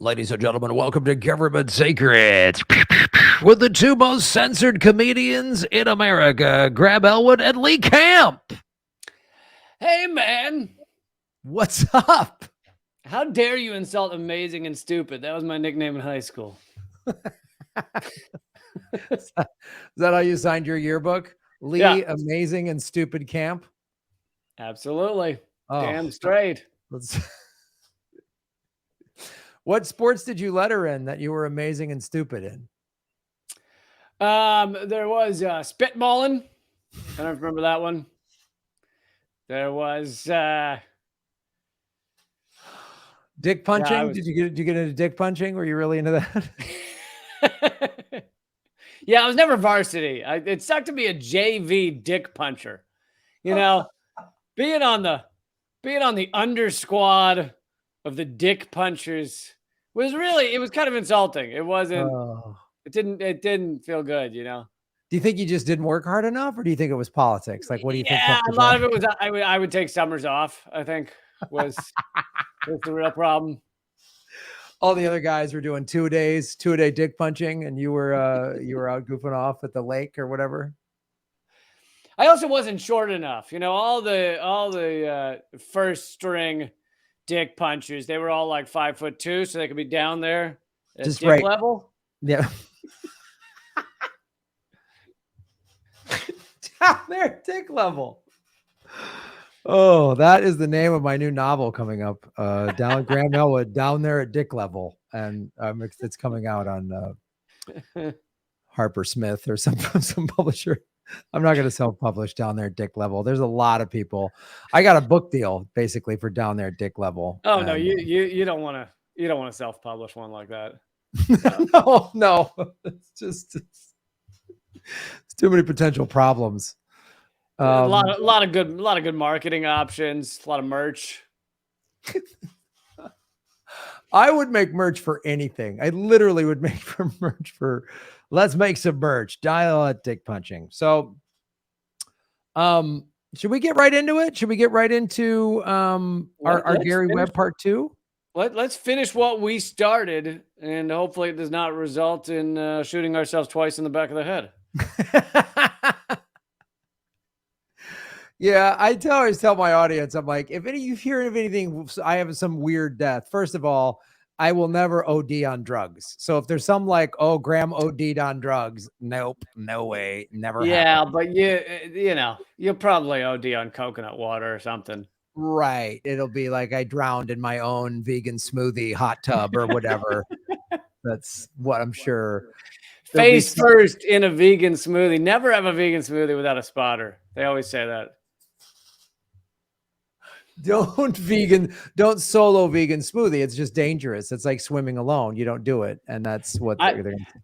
Ladies and gentlemen, welcome to Government Secrets with the two most censored comedians in America, Grab Elwood and Lee Camp. Hey, man. What's up? How dare you insult amazing and stupid? That was my nickname in high school. Is that how you signed your yearbook? Lee, Yeah. Amazing and Stupid Camp? Absolutely. Oh, Damn straight. What sports did you letter in that you were amazing and stupid in? There was spitballing. I don't remember that one. There was dick punching. Did you get into dick punching? Were you really into that? Yeah, I was never varsity. It sucked to be a JV dick puncher. You know, being on the under squad of the dick punchers was kind of insulting. It wasn't. It didn't feel good. You know. Do you think you just didn't work hard enough, or do you think it was politics? Like, what do you think? Yeah, a lot of it was I would take summers off, I think was the real problem. All the other guys were doing 2 days, 2-a-day dick punching, and you were out goofing off at the lake or whatever. I also wasn't short enough. You know, all the first string dick punchers, they were all like 5'2", so they could be down there at just dick level. Yeah. Down there at dick level. Oh, that is the name of my new novel coming up. Down Graham Elwood, Down There at Dick Level, and it's coming out on Harper Smith or some publisher. I'm not going to self-publish Down There at Dick Level. There's a lot of people. I got a book deal basically for Down There at Dick Level. Oh no, you don't want to self-publish one like that. No, it's too many potential problems. A lot of good marketing options, a lot of merch. I would make merch for anything. I literally would make merch for. Let's make some merch. Dial at dick punching. So, should we get right into it? Should we get right into our Gary Webb part 2? Let's finish what we started, and hopefully it does not result in shooting ourselves twice in the back of the head. Yeah, I always tell my audience, I'm like, if you hear of anything, I have some weird death. First of all, I will never OD on drugs. So if there's some like, oh, Graham OD'd on drugs, nope, no way, never. Yeah, happened. But you know, you'll probably OD on coconut water or something. Right. It'll be like I drowned in my own vegan smoothie hot tub or whatever. That's what I'm sure. Face first in a vegan smoothie. Never have a vegan smoothie without a spotter. They always say that. Don't solo vegan smoothie. It's just dangerous. It's like swimming alone. You don't do it. And that's what they're going to say.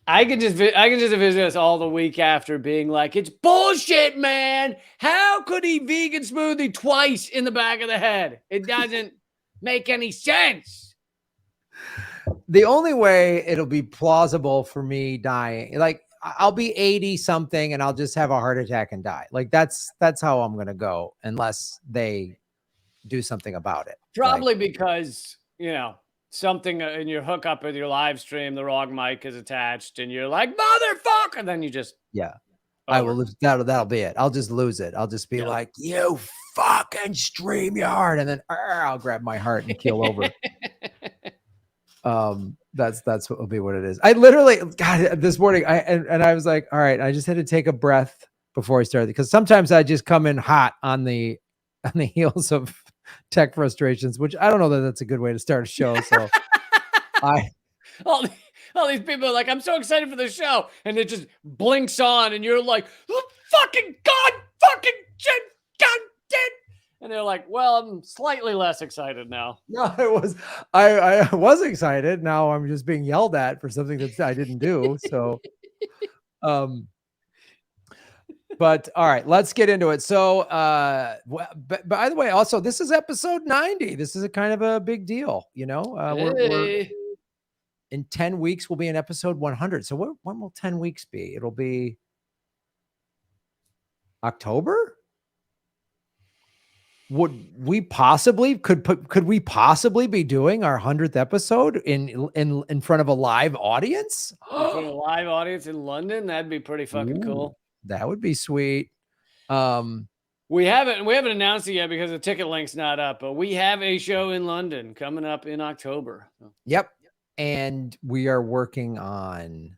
I can just visit us all the week after being like, it's bullshit, man. How could he vegan smoothie twice in the back of the head? It doesn't make any sense. The only way it'll be plausible for me dying, like I'll be 80 something and I'll just have a heart attack and die. Like that's how I'm going to go unless they do something about it. Probably because, you know, something in your hookup with your live stream, the wrong mic is attached and you're like, motherfucker. And then you just, I will lose. That'll be it. I'll just lose it. I'll just be like, you fucking StreamYard. And then I'll grab my heart and keel over. That's what will be what it is. I literally, God, this morning I was like, all right, I just had to take a breath before I started because sometimes I just come in hot on the heels of tech frustrations, which I don't know that that's a good way to start a show. So all these people are like, I'm so excited for the show, and it just blinks on, and you're like, oh, fucking God, fucking shit, God damn. And they're like, well, I'm slightly less excited now. No, I was excited. Now I'm just being yelled at for something that I didn't do. So, but all right, let's get into it. So, but by the way, also, this is episode 90. This is a kind of a big deal, you know. We're in 10 weeks, we'll be in episode 100. So when will 10 weeks be? It'll be October? would we possibly could we possibly be doing our 100th episode in front of a live audience? In front of a live audience in London? That'd be pretty fucking Ooh, cool. that would be sweet. We haven't announced it yet because the ticket link's not up, but we have a show in London coming up in October. Yep. And we are working on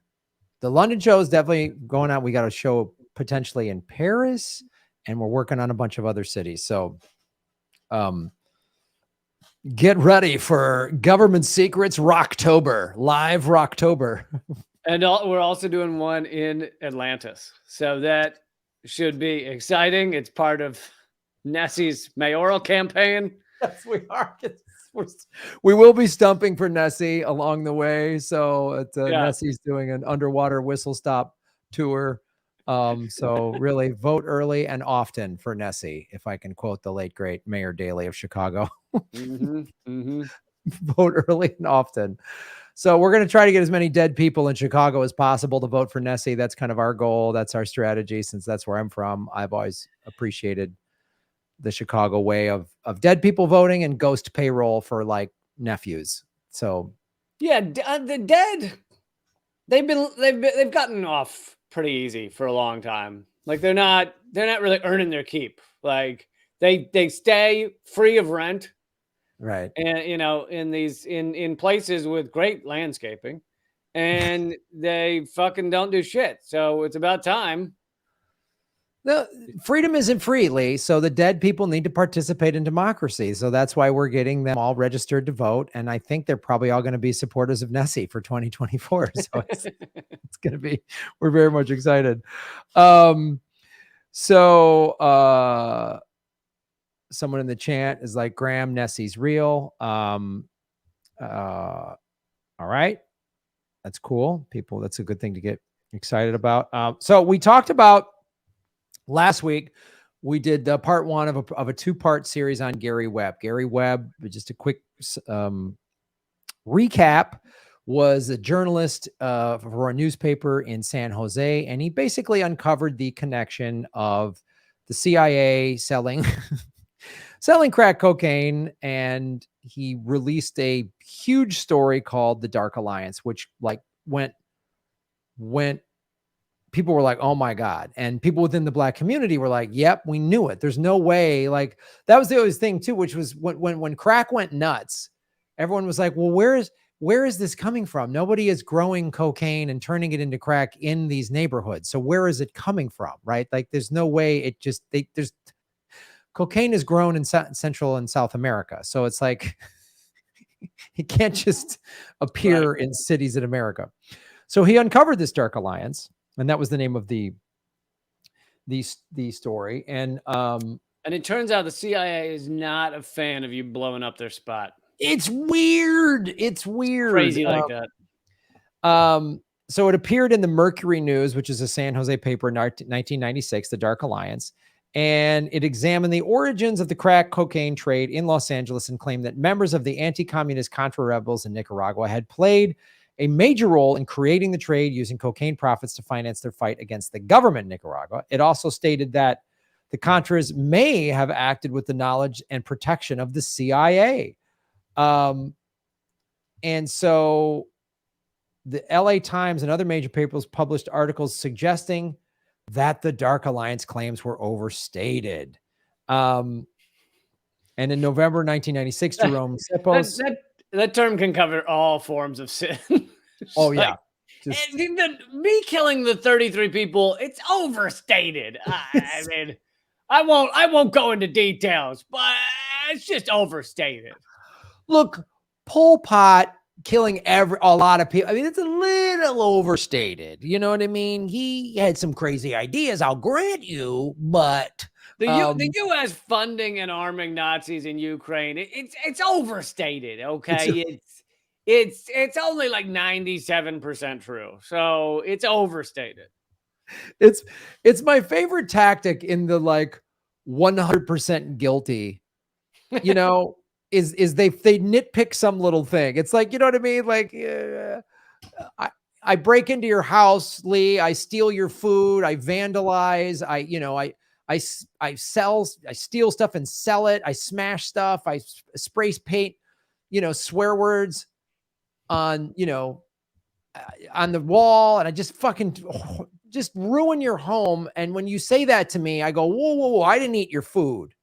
the London show is definitely going on. We got a show potentially in Paris, and we're working on a bunch of other cities. So get ready for Government Secrets Rocktober, live Rocktober. And we're also doing one in Atlantis. So that should be exciting. It's part of Nessie's mayoral campaign. Yes, we are. We will be stumping for Nessie along the way. So Nessie's doing an underwater whistle stop tour. So really vote early and often for Nessie, if I can quote the late, great Mayor Daley of Chicago. Vote early and often. So we're going to try to get as many dead people in Chicago as possible to vote for Nessie. That's kind of our goal. That's our strategy, since that's where I'm from. I've always appreciated the Chicago way of dead people voting and ghost payroll for like nephews. So yeah, the dead, they've gotten off pretty easy for a long time. Like they're not really earning their keep. Like they stay free of rent. Right. And in places with great landscaping, and they fucking don't do shit. So it's about time. No, freedom isn't free, Lee. So the dead people need to participate in democracy. So that's why we're getting them all registered to vote. And I think they're probably all going to be supporters of Nessie for 2024. So it's going to be, we're very much excited. Someone in the chat is like, Graham, Nessie's real. All right. That's cool. People, that's a good thing to get excited about. So we talked about last week, we did the part one of a two-part series on Gary Webb. Gary Webb, just a quick recap, was a journalist for a newspaper in San Jose, and he basically uncovered the connection of the CIA selling crack cocaine, and he released a huge story called The Dark Alliance, which like went people were like, oh my God. And people within the Black community were like, yep, we knew it. There's no way. Like that was the other thing too, which was when crack went nuts, everyone was like, well, where is this coming from? Nobody is growing cocaine and turning it into crack in these neighborhoods. So where is it coming from? Right? Like there's no way there's cocaine is grown in Central and South America. So it's like, it can't just appear in cities in America. So he uncovered this Dark Alliance, and that was the name of the story. And it turns out the CIA is not a fan of you blowing up their spot. It's weird. It's crazy like that. So it appeared in the Mercury News, which is a San Jose paper in 1996, the Dark Alliance. And it examined the origins of the crack cocaine trade in Los Angeles and claimed that members of the anti-communist Contra rebels in Nicaragua had played a major role in creating the trade, using cocaine profits to finance their fight against the government in Nicaragua. It also stated that the Contras may have acted with the knowledge and protection of the CIA. And so the LA Times and other major papers published articles suggesting that the Dark Alliance claims were overstated. And in November 1996, Jerome Sipos... That term can cover all forms of sin. Oh, yeah. Me killing the 33 people, it's overstated. I mean, I won't go into details, but it's just overstated. Look, Pol Pot killing a lot of people. I mean, it's a little overstated. You know what I mean? He had some crazy ideas, I'll grant you, but the U.S. funding and arming Nazis in Ukraine, it's overstated. Okay, it's only like 97% true, so it's overstated. It's my favorite tactic in the like 100% guilty. You know. Is they nitpick some little thing. It's like, you know what I mean? Like, I break into your house, Lee. I steal your food. I vandalize. I steal stuff and sell it. I smash stuff. I spray paint, swear words on, on the wall. And I just fucking just ruin your home. And when you say that to me, I go, whoa, whoa, whoa, I didn't eat your food.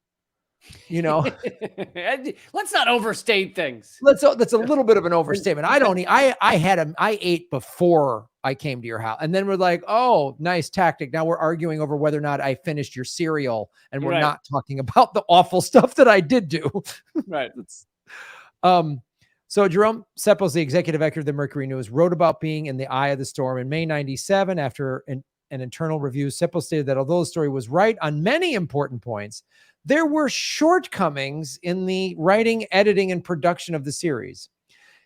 Let's not overstate things. That's a little bit of an overstatement. I don't eat. I ate before I came to your house, and then we're like, oh, nice tactic. Now we're arguing over whether or not I finished your cereal, and we're not talking about the awful stuff that I did do. Right. So Jerome Seppels, the executive editor of the Mercury News, wrote about being in the eye of the storm in May '97. After an internal review, Seppels stated that although the story was right on many important points, there were shortcomings in the writing, editing, and production of the series.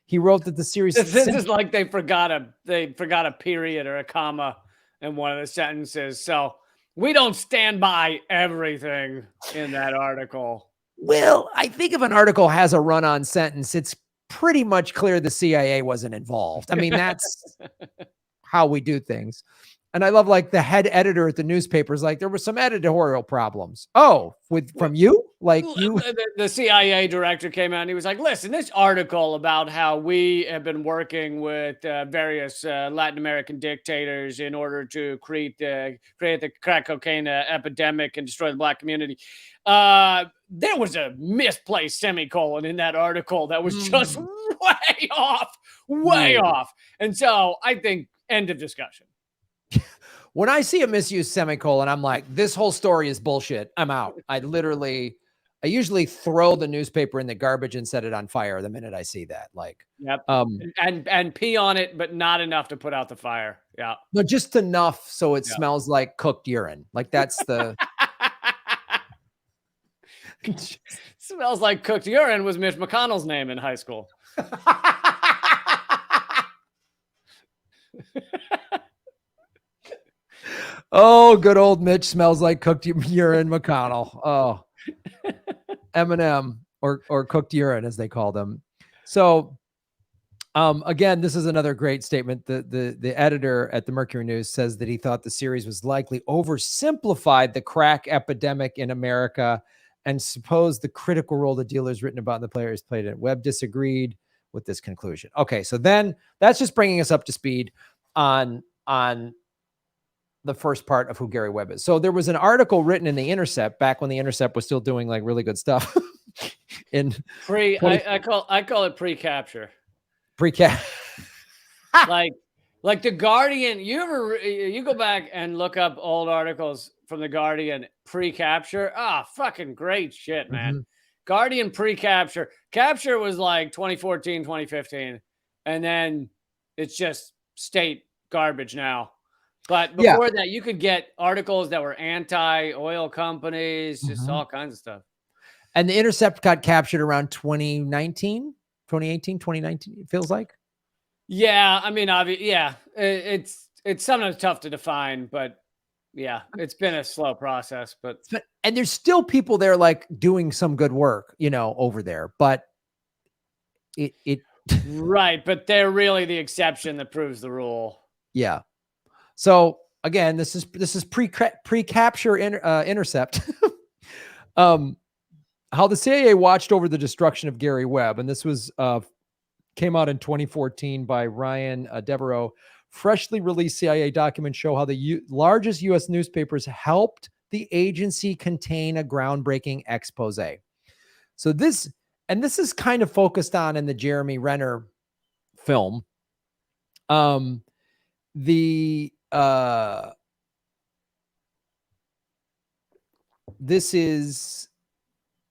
He wrote that the series... This is like they forgot a period or a comma in one of the sentences. So we don't stand by everything in that article. Well, I think if an article has a run-on sentence, it's pretty much clear the CIA wasn't involved. I mean, that's how we do things. And I love, like, the head editor at the newspaper is like, there were some editorial problems. Oh, from you? Like, you? The CIA director came out and he was like, listen, this article about how we have been working with various Latin American dictators in order to create the crack cocaine epidemic and destroy the Black community. There was a misplaced semicolon in that article that was just way off. And so I think end of discussion. When I see a misused semicolon, I'm like, this whole story is bullshit. I'm out. I usually throw the newspaper in the garbage and set it on fire the minute I see that. Like, yep. And pee on it, but not enough to put out the fire. Yeah. No, just enough so it smells like cooked urine. Like, that's the... Smells like cooked urine was Mitch McConnell's name in high school. Oh, good old Mitch smells like cooked urine, McConnell. Oh, M&M or cooked urine, as they call them. So, again, this is another great statement. The editor at the Mercury News says that he thought the series was likely oversimplified the crack epidemic in America and supposed the critical role the dealers written about and the players played in it. Webb disagreed with this conclusion. Okay, so then that's just bringing us up to speed on the first part of who Gary Webb is. So there was an article written in The Intercept back when The Intercept was still doing, like, really good stuff. I call it pre-capture. Pre-capture. like the Guardian. You go back and look up old articles from the Guardian pre-capture. Fucking great shit, man. Mm-hmm. Guardian pre-capture. Capture was like 2014, 2015. And then it's just state garbage now. But before that, you could get articles that were anti-oil companies, just all kinds of stuff. And The Intercept got captured around 2018, 2019, it feels like. Yeah, I mean, it's sometimes tough to define, but yeah, it's been a slow process. And there's still people there, like, doing some good work, over there. But it right, but they're really the exception that proves the rule. Yeah. So again, this is pre-capture Intercept. How the CIA watched over the destruction of Gary Webb, and this was came out in 2014 by Ryan Devereaux. Freshly released CIA documents show how the largest U.S. newspapers helped the agency contain a groundbreaking expose. So this is kind of focused on in the Jeremy Renner film. This is,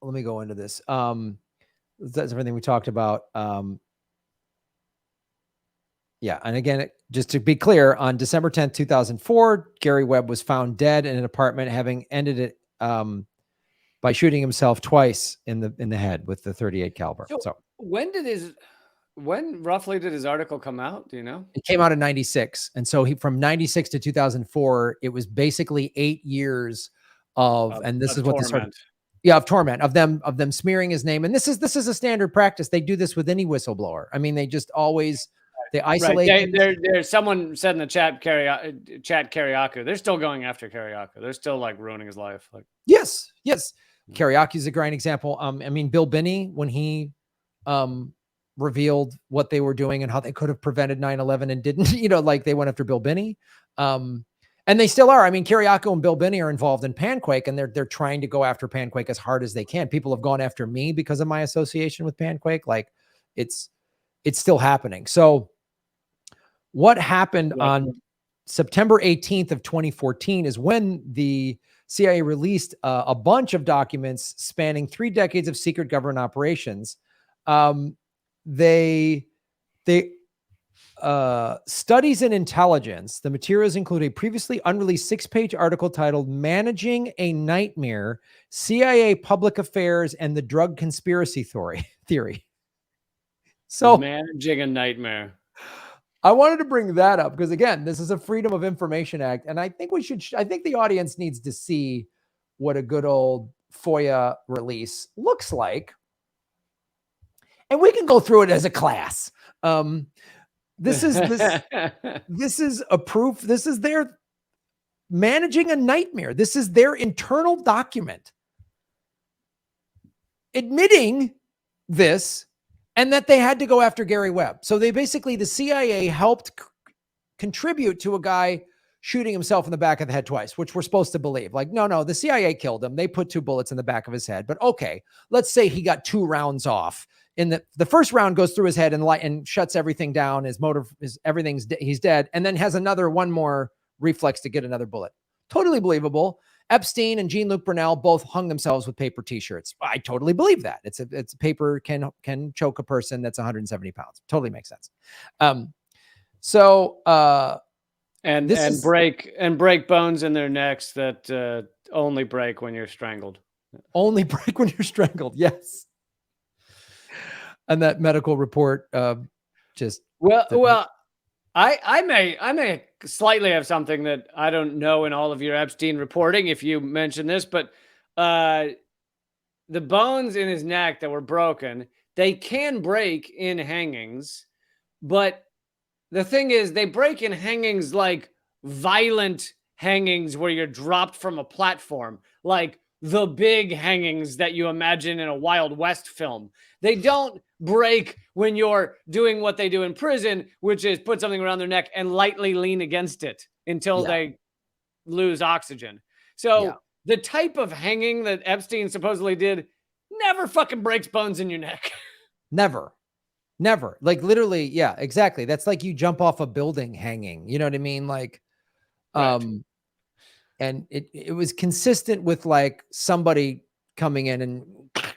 let me go into this. That's everything we talked about. Yeah. And again, just to be clear, on December 10th, 2004, Gary Webb was found dead in an apartment, having ended it by shooting himself twice in the head with the .38 caliber. So when roughly did his article come out? Do you know? It came out in 96. And so from 96 to 2004, it was basically 8 years of torment. Of torment, of them smearing his name. And this is a standard practice. They do this with any whistleblower. I mean, they just always They Right. isolate things. There's someone said in the chat, Karyaku. They're still going after Karyaku. They're still like ruining his life. Like, Yes. Karyaku is a great example. I mean, Bill Binney, when he revealed what they were doing and how they could have prevented 9/11 and didn't, like they went after Bill Binney. And they still are. I mean, Karyaku and Bill Binney are involved in Panquake, and they're trying to go after Panquake as hard as they can. People have gone after me because of my association with Panquake. Like it's still happening. So what happened on September 18th of 2014 is when the CIA released a bunch of documents spanning 3 decades of secret government operations. They studies in intelligence. The materials include a previously unreleased 6-page article titled "Managing a Nightmare: CIA Public Affairs and the Drug Conspiracy Theory." So, managing a nightmare. I wanted to bring that up because, again, this is a Freedom of Information Act, and I think I think the audience needs to see what a good old FOIA release looks like, and we can go through it as a class. This is a proof. This is their managing a nightmare. This is their internal document admitting this and that they had to go after Gary Webb. So the CIA helped contribute to a guy shooting himself in the back of the head twice, which we're supposed to believe. Like, no, the CIA killed him. They put 2 bullets in the back of his head. But okay, let's say he got 2 rounds off. In the first round goes through his head and shuts everything down. His motor is he's dead, and then has one more reflex to get another bullet. Totally believable. Epstein and Jean-Luc Brunel both hung themselves with paper T-shirts. I totally believe that. It's paper can choke a person that's 170 pounds. Totally makes sense. Break bones in their necks that only break when you're strangled. Only break when you're strangled. Yes. And that medical report I may slightly have something that I don't know in all of your Epstein reporting if you mention this, but the bones in his neck that were broken, they can break in hangings, but the thing is they break in hangings like violent hangings where you're dropped from a platform, like the big hangings that you imagine in a Wild West film. They don't break when you're doing what they do in prison, which is put something around their neck and lightly lean against it until they lose oxygen. So the type of hanging that Epstein supposedly did never fucking breaks bones in your neck. Never. Like literally, yeah, exactly. That's like you jump off a building hanging. You know what I mean? Like, and it was consistent with like somebody coming in and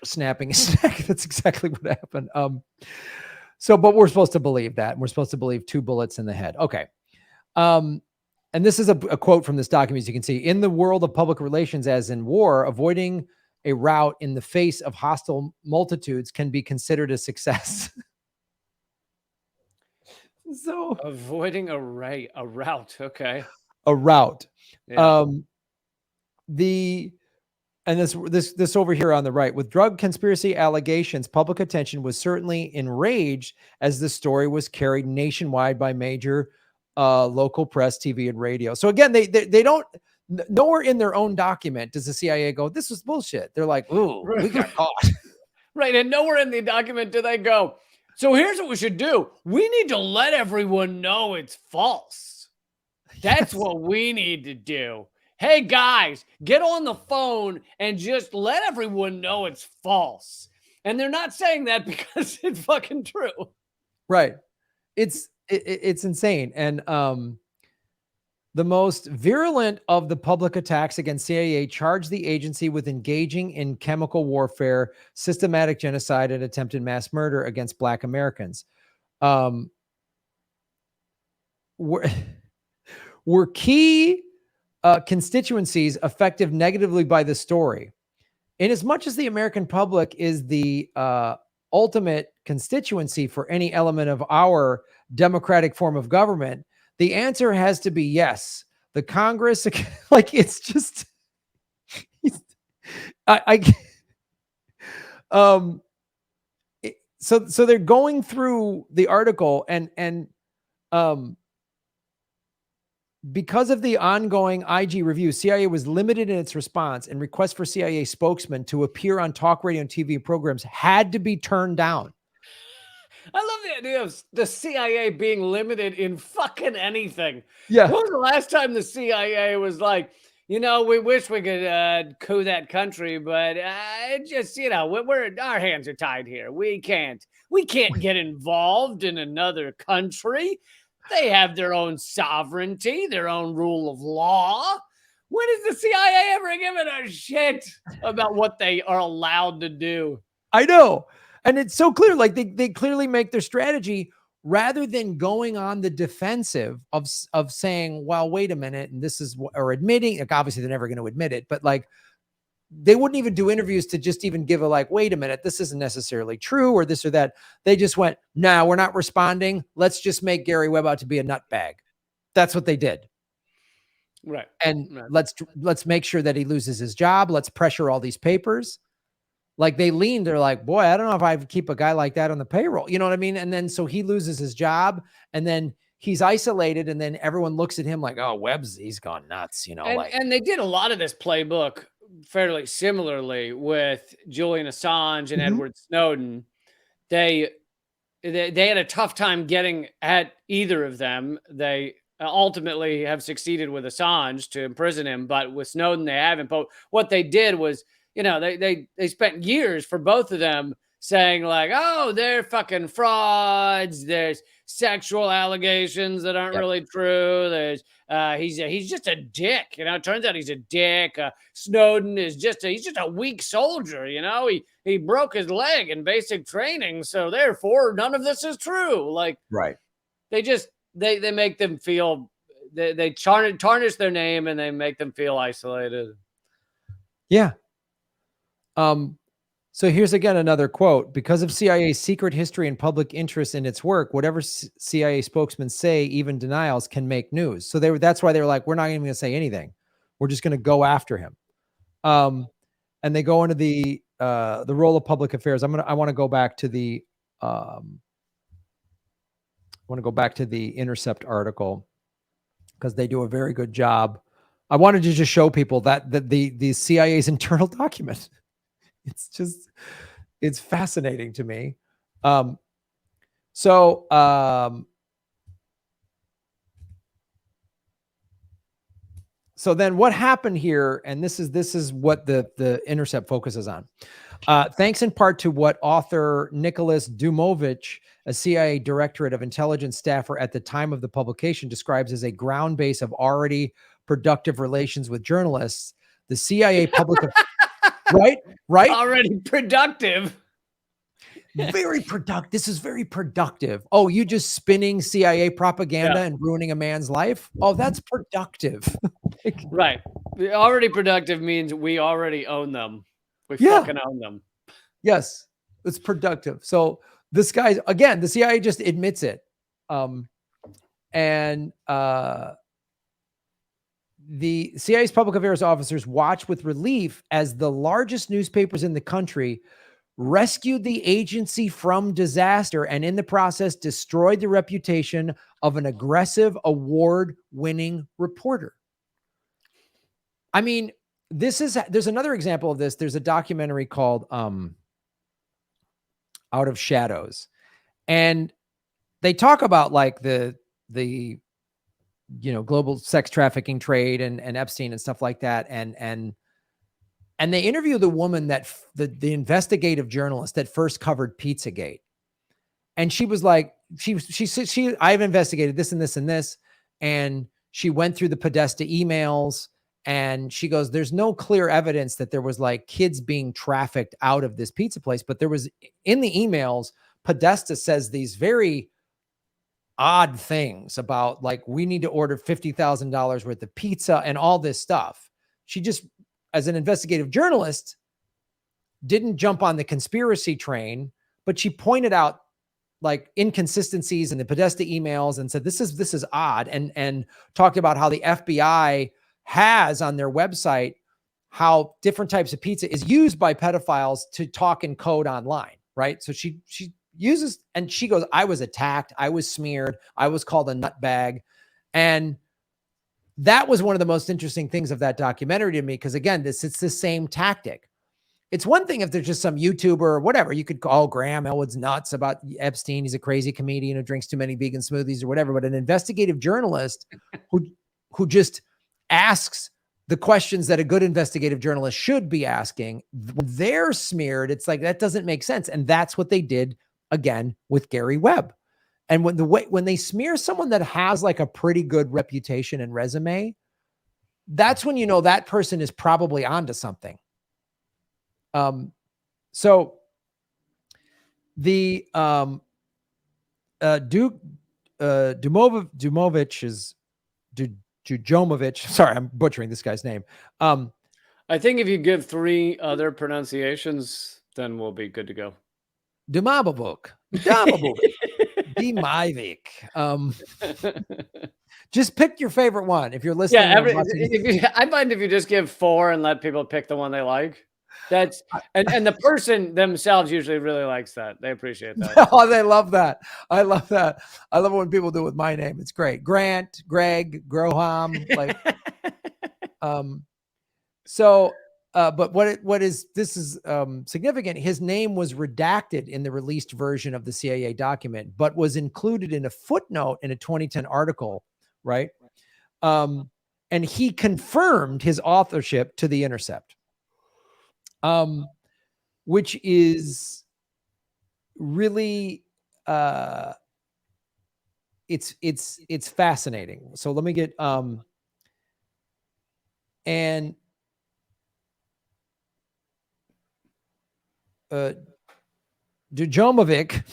snapping his neck. That's exactly what happened. But we're supposed to believe that. We're supposed to believe 2 bullets in the head. Okay. And this is a quote from this document, as you can see. In the world of public relations, as in war, avoiding a rout in the face of hostile multitudes can be considered a success. So avoiding a rout. Okay. A rout. Yeah. This over here on the right, with drug conspiracy allegations, public attention was certainly enraged as the story was carried nationwide by major local press, TV, and radio. So again, they don't, nowhere in their own document does the CIA go, "This was bullshit." They're like, "Ooh, we got caught." Right. And nowhere in the document do they go, "So here's what we should do. We need to let everyone know it's false. That's what we need to do. Hey, guys, get on the phone and just let everyone know it's false." And they're not saying that because it's fucking true. Right. It's insane. And the most virulent of the public attacks against CIA charged the agency with engaging in chemical warfare, systematic genocide, and attempted mass murder against Black Americans. Were key constituencies affected negatively by the story. Inasmuch as the American public is the ultimate constituency for any element of our democratic form of government, the answer has to be yes. The Congress, like it's just, so they're going through the article and Because of the ongoing IG review, CIA was limited in its response, and requests for CIA spokesmen to appear on talk radio and TV programs had to be turned down. I love the idea of the CIA being limited in fucking anything. Yeah. When was the last time the CIA was like, we wish we could coup that country, but just, our hands are tied here. We can't get involved in another country. They have their own sovereignty, their own rule of law. When has the CIA ever given a shit about what they are allowed to do? I know. And it's so clear, like they clearly make their strategy rather than going on the defensive of saying, well, wait a minute, and this is, or admitting, like obviously they're never going to admit it, but like they wouldn't even do interviews to just even give a like, wait a minute, this isn't necessarily true or this or that. They just went, nah, we're not responding. Let's just make Gary Webb out to be a nutbag. That's what they did. Right. And let's make sure that he loses his job. Let's pressure all these papers. Like they leaned, they're like, boy, I don't know if I keep a guy like that on the payroll. You know what I mean? And then so he loses his job and then he's isolated. And then everyone looks at him like, oh, he's gone nuts, And they did a lot of this playbook fairly similarly with Julian Assange and Edward Snowden. They had a tough time getting at either of them. They ultimately have succeeded with Assange to imprison him, but with Snowden, they haven't. But what they did was, they spent years for both of them saying like, oh, they're fucking frauds. There's sexual allegations that aren't really true. There's he's just a dick. It turns out he's a dick. Snowden is he's just a weak soldier. He broke his leg in basic training, so therefore none of this is true. Like, right? They just they make them feel they tarnish their name and they make them feel isolated. Yeah. So here's again another quote. Because of CIA's secret history and public interest in its work, whatever CIA spokesmen say, even denials, can make news. So that's why they were like, we're not even going to say anything. We're just going to go after him. And they go into the role of public affairs. I want to go back to the Intercept article because they do a very good job. I wanted to just show people that the CIA's internal document. It's fascinating to me. So then what happened here, and this is what the Intercept focuses on. Thanks in part to what author Nicholas Dumovich, a CIA Directorate of Intelligence staffer at the time of the publication, describes as a ground base of already productive relations with journalists, the CIA public right already productive. Very productive. This is very productive. Oh, you just spinning CIA propaganda and ruining a man's life? Oh, that's productive. Right. Already productive means we already own them. We fucking own them. Yes, it's productive. So this guy's, again, the CIA just admits it. The CIA's public affairs officers watched with relief as the largest newspapers in the country rescued the agency from disaster and in the process destroyed the reputation of an aggressive, award-winning reporter. I mean, there's another example of this. There's a documentary called Out of Shadows. And they talk about like the global sex trafficking trade and Epstein and stuff like that. And they interview the woman that the investigative journalist that first covered Pizzagate. And she was like, I've investigated this and this and this. And she went through the Podesta emails and she goes, there's no clear evidence that there was like kids being trafficked out of this pizza place. But there was in the emails, Podesta says these very odd things about like, we need to order $50,000 worth of pizza and all this stuff. She just, as an investigative journalist, didn't jump on the conspiracy train, but she pointed out like inconsistencies in the Podesta emails and said, this is odd. And talked about how the FBI has on their website, how different types of pizza is used by pedophiles to talk and code online. Right. So she uses, and she goes, I was attacked. I was smeared. I was called a nutbag. And that was one of the most interesting things of that documentary to me. Because again, it's the same tactic. It's one thing if there's just some YouTuber or whatever, you could call Graham Elwood's nuts about Epstein. He's a crazy comedian who drinks too many vegan smoothies or whatever. But an investigative journalist who just asks the questions that a good investigative journalist should be asking, when they're smeared, it's like, that doesn't make sense. And that's what they did again with Gary Webb. And when they smear someone that has like a pretty good reputation and resume, that's when you know that person is probably onto something. So the Dujomovich, sorry, I'm butchering this guy's name. I think if you give 3 other pronunciations, then we'll be good to go. Dumabavuk. Dimivik. Just pick your favorite one if you're listening. Yeah, I find if you just give 4 and let people pick the one they like, that's and the person themselves usually really likes that. They appreciate that. Oh, they love that. I love that. I love it when people do it with my name. It's great. Grant, Greg, Groham, like but this is significant. His name was redacted in the released version of the CIA document, but was included in a footnote in a 2010 article, right? And he confirmed his authorship to The Intercept, which is really it's fascinating. So let me get and Dujomovic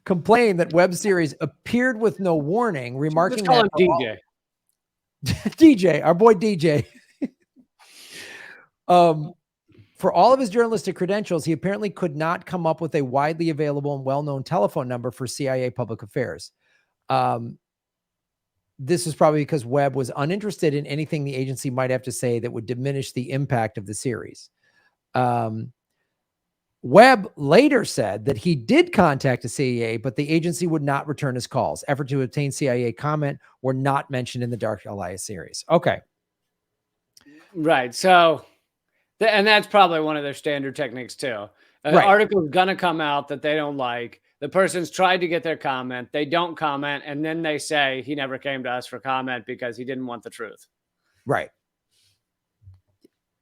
complained that Webb series appeared with no warning, remarking Let's call him DJ. DJ, our boy DJ. For all of his journalistic credentials, he apparently could not come up with a widely available and well-known telephone number for CIA public affairs. This is probably because Webb was uninterested in anything the agency might have to say that would diminish the impact of the series. Webb later said that he did contact the CIA, but the agency would not return his calls. Efforts to obtain CIA comment were not mentioned in the Dark Alliance series. Okay. Right. So, and that's probably one of their standard techniques too. An article is going to come out that they don't like. The person's tried to get their comment. They don't comment. And then they say he never came to us for comment because he didn't want the truth. Right.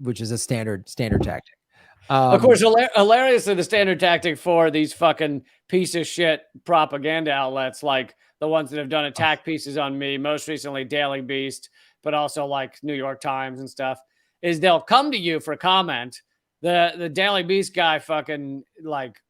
Which is a standard tactic. Of course, hilariously, the standard tactic for these fucking piece of shit propaganda outlets, like the ones that have done attack pieces on me, most recently Daily Beast, but also like New York Times and stuff, is they'll come to you for a comment. The Daily Beast guy fucking like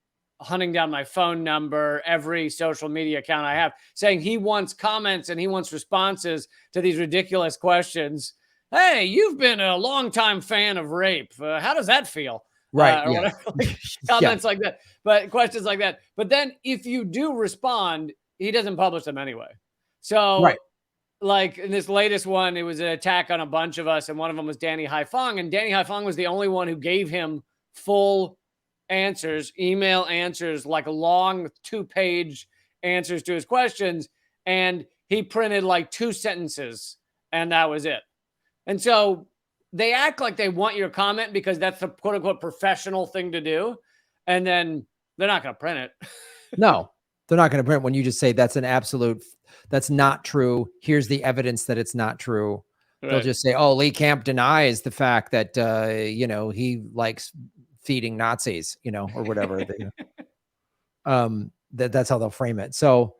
hunting down my phone number, every social media account I have, saying he wants comments and he wants responses to these ridiculous questions. Hey, you've been a longtime fan of rape. How does that feel? Right. Or whatever, like, comments like that, but questions like that. But then if you do respond, he doesn't publish them anyway. So like in this latest one, it was an attack on a bunch of us. And one of them was Danny Haifong. And Danny Haifong was the only one who gave him full answers, email answers, like long 2-page answers to his questions. And he printed like 2 sentences and that was it. And so they act like they want your comment because that's the quote unquote professional thing to do. And then they're not going to print it. No, they're not going to print when you just say that's that's not true. Here's the evidence that it's not true. Right. They'll just say, oh, Lee Camp denies the fact that, he likes feeding Nazis, or whatever. That's how they'll frame it. So,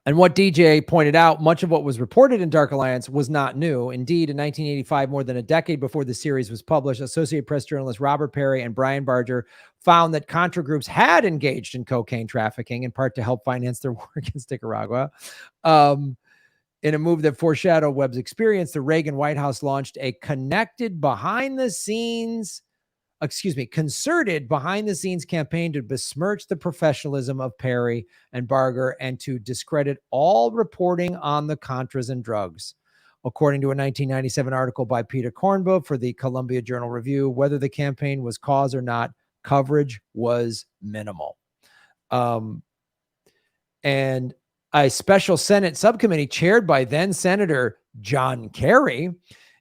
and what DJ pointed out, much of what was reported in Dark Alliance was not new. Indeed, in 1985, more than a decade before the series was published, Associated Press journalists Robert Perry and Brian Barger found that Contra groups had engaged in cocaine trafficking, in part to help finance their war against Nicaragua. In a move that foreshadowed Webb's experience, the Reagan White House launched a concerted behind-the-scenes campaign to besmirch the professionalism of Perry and Barger and to discredit all reporting on the Contras and drugs. According to a 1997 article by Peter Kornbuch for the Columbia Journal Review, whether the campaign was cause or not, coverage was minimal. And a special Senate subcommittee chaired by then Senator John Kerry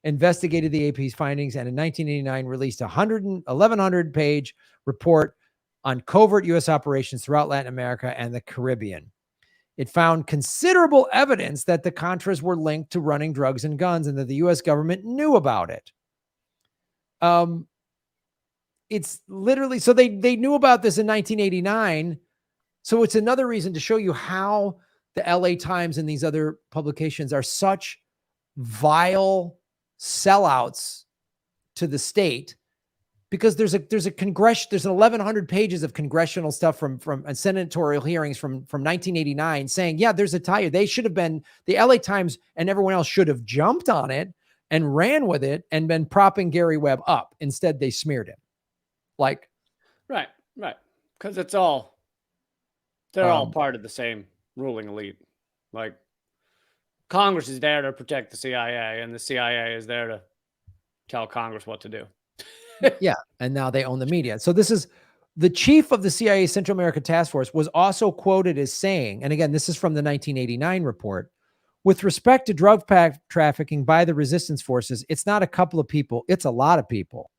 investigated the AP's findings, and in 1989 released a 1,100-page report on covert U.S. operations throughout Latin America and the Caribbean. It found considerable evidence that the Contras were linked to running drugs and guns, and that the U.S. government knew about it. It's literally, so they knew about this in 1989. So it's another reason to show you how the LA Times and these other publications are such vile sellouts to the state, because there's 1,100 pages of congressional stuff from senatorial hearings from 1989 saying, yeah, there's a tie. They should have been, the LA Times and everyone else should have jumped on it and ran with it and been propping Gary Webb up. Instead, they smeared him. Like, right. Because they're all part of the same ruling elite. Like, Congress is there to protect the CIA, and the CIA is there to tell Congress what to do. Yeah. And now they own the media. So this is the chief of the CIA Central America Task Force was also quoted as saying, and again, this is from the 1989 report, with respect to drug trafficking by the resistance forces, it's not a couple of people, it's a lot of people.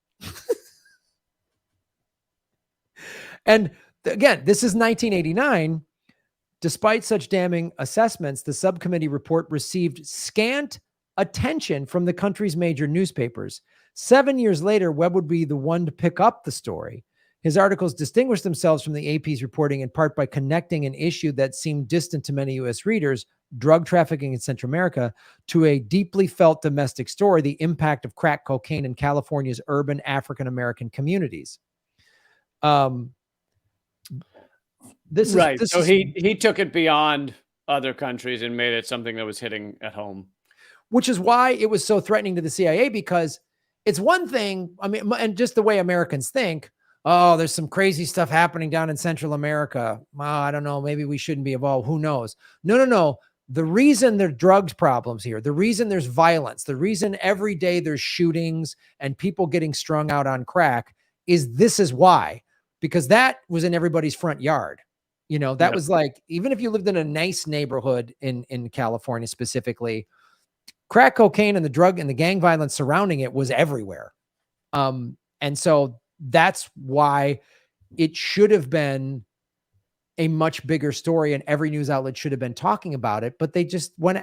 And again, this is 1989. Despite such damning assessments, the subcommittee report received scant attention from the country's major newspapers. 7 years later, Webb would be the one to pick up the story. His articles distinguished themselves from the AP's reporting in part by connecting an issue that seemed distant to many U.S. readers, drug trafficking in Central America, to a deeply felt domestic story, the impact of crack cocaine in California's urban African-American communities. He took it beyond other countries and made it something that was hitting at home. Which is why it was so threatening to the CIA, because it's one thing, I mean, and just the way Americans think, oh, there's some crazy stuff happening down in Central America. I don't know, maybe we shouldn't be involved. Who knows? No. The reason there's drugs problems here, the reason there's violence, the reason every day there's shootings and people getting strung out on crack this is why, because that was in everybody's front yard. You know, that was like, even if you lived in a nice neighborhood in California specifically, crack cocaine and the drug and the gang violence surrounding it was everywhere. And so that's why it should have been a much bigger story and every news outlet should have been talking about it. But they just well,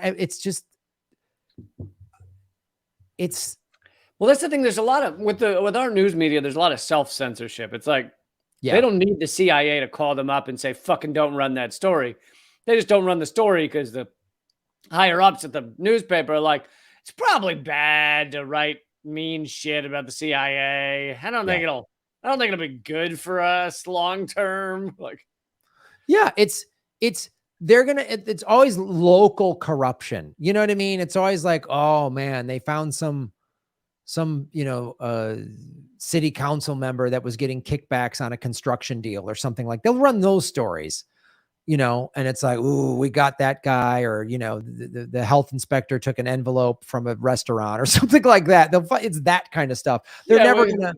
that's the thing. There's a lot of, with our news media, there's a lot of self-censorship. It's like, they don't need the CIA to call them up and say, fucking don't run that story. They just don't run the story because the higher ups at the newspaper are like, it's probably bad to write mean shit about the CIA. I don't think it'll be good for us long term. Like, yeah, it's always local corruption. You know what I mean? It's always like, oh man, they found some city council member that was getting kickbacks on a construction deal or something. Like, they'll run those stories, and it's like, ooh, we got that guy, or, the health inspector took an envelope from a restaurant or something like that. It's that kind of stuff. They're never gonna.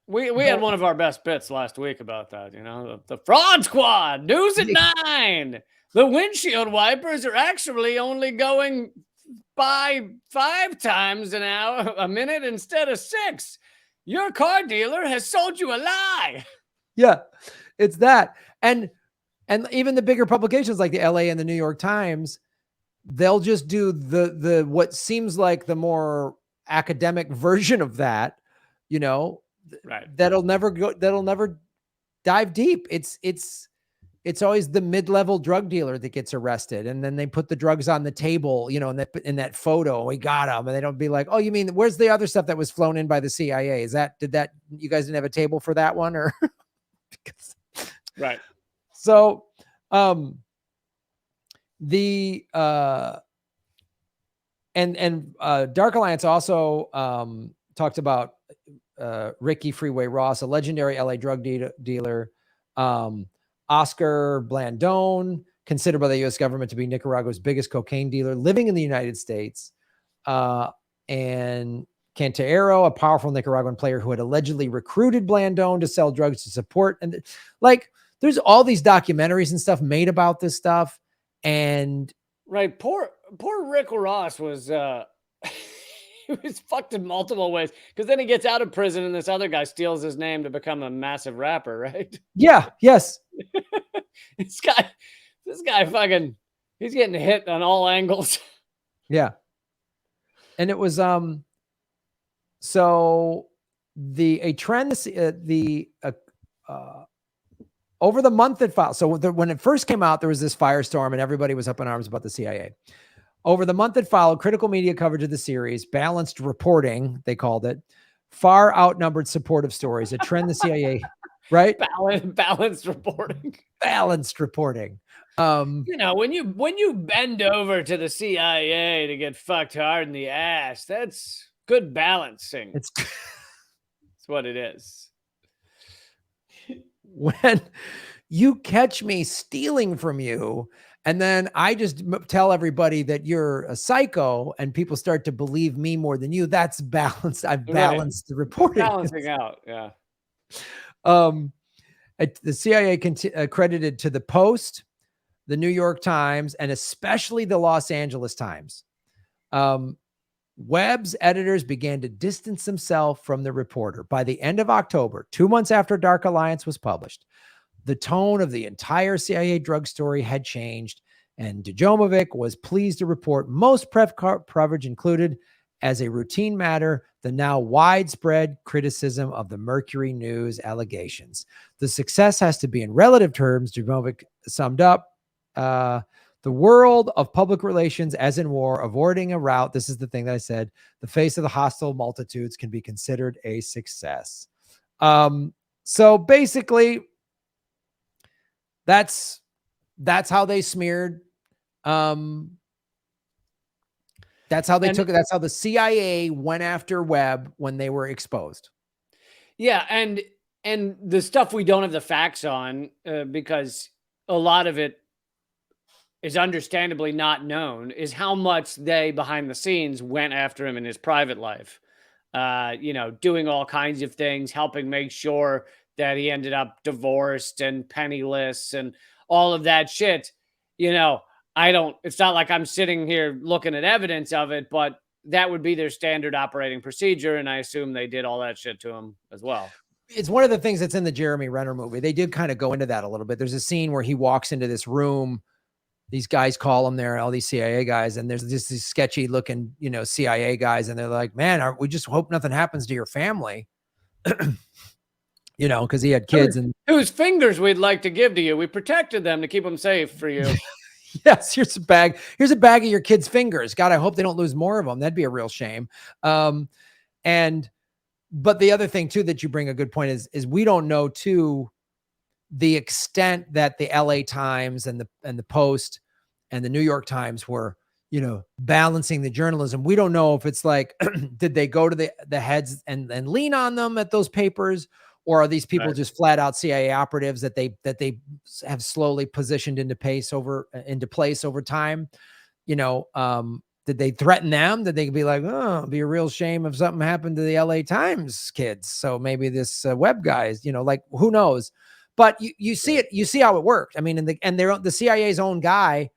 We had one of our best bits last week about that, the fraud squad, news at 9. The windshield wipers are actually only going by 5 times a minute instead of 6. Your car dealer has sold you a lie. Yeah, it's that. And even the bigger publications like the LA and the New York Times, they'll just do the what seems like the more academic version of that, right. That'll never dive deep. It's always the mid-level drug dealer that gets arrested, and then they put the drugs on the table, in that photo, we got them, and they don't be like, oh, you mean, where's the other stuff that was flown in by the CIA? You guys didn't have a table for that one, or? Right. So, Dark Alliance also talked about Ricky Freeway Ross, a legendary LA drug dealer. Oscar Blandón, considered by the U.S. government to be Nicaragua's biggest cocaine dealer, living in the United States, and Cantero, a powerful Nicaraguan player who had allegedly recruited Blandón to sell drugs to support. And like, there's all these documentaries and stuff made about this stuff. And right, poor Rick Ross was he was fucked in multiple ways, because then he gets out of prison and this other guy steals his name to become a massive rapper, right? yeah, yes. this guy fucking, he's getting hit on all angles. Yeah. And it was so a trend over the month that followed. So when it first came out, there was this firestorm and everybody was up in arms about the CIA. Over the month that followed, critical media coverage of the series, balanced reporting, they called it, far outnumbered supportive stories, a trend the CIA, right? Balanced reporting. Balanced reporting. You know, when you bend over to the CIA to get fucked hard in the ass, that's good balancing. It's what it is. When you catch me stealing from you, and then I just tell everybody that you're a psycho and people start to believe me more than you, that's balanced. I've balanced the reporting. Balancing out, yeah. The CIA credited to the Post, the New York Times, and especially the Los Angeles Times. Webb's editors began to distance themselves from the reporter. By the end of October, 2 months after Dark Alliance was published, the tone of the entire CIA drug story had changed, and Djomovic was pleased to report most press coverage included, as a routine matter, the now widespread criticism of the Mercury News allegations. The success has to be in relative terms, Djomovic summed up. The world of public relations, as in war, avoiding a rout, this is the thing that I said, the face of the hostile multitudes can be considered a success. So basically, that's how they smeared. That's how they took it. That's how the CIA went after Webb when they were exposed. Yeah, and the stuff we don't have the facts on, because a lot of it is understandably not known, is how much they behind the scenes went after him in his private life. You know, doing all kinds of things, helping make sure that he ended up divorced and penniless and all of that shit. You know, it's not like I'm sitting here looking at evidence of it, but that would be their standard operating procedure. And I assume they did all that shit to him as well. It's one of the things that's in the Jeremy Renner movie. They did kind of go into that a little bit. There's a scene where he walks into this room. These guys call him there, all these CIA guys, and there's just these sketchy looking, you know, CIA guys, and they're like, man, we just hope nothing happens to your family. You know, because he had kids and whose fingers we'd like to give to you. We protected them to keep them safe for you. Yes, here's a bag of your kids' fingers. God, I hope they don't lose more of them. That'd be a real shame. But the other thing too that you bring a good point is we don't know too the extent that the LA Times and the Post and the New York Times were, you know, balancing the journalism. We don't know if it's like, did they go to the heads and lean on them at those papers, or are these people just flat out CIA operatives that they have slowly positioned into place over time? You know, did they threaten them? Did they be like, oh, it'd be a real shame if something happened to the LA Times kids? So maybe this Webb guy is, you know, like, who knows? But you see it, you see how it worked. I mean, the CIA's own guy,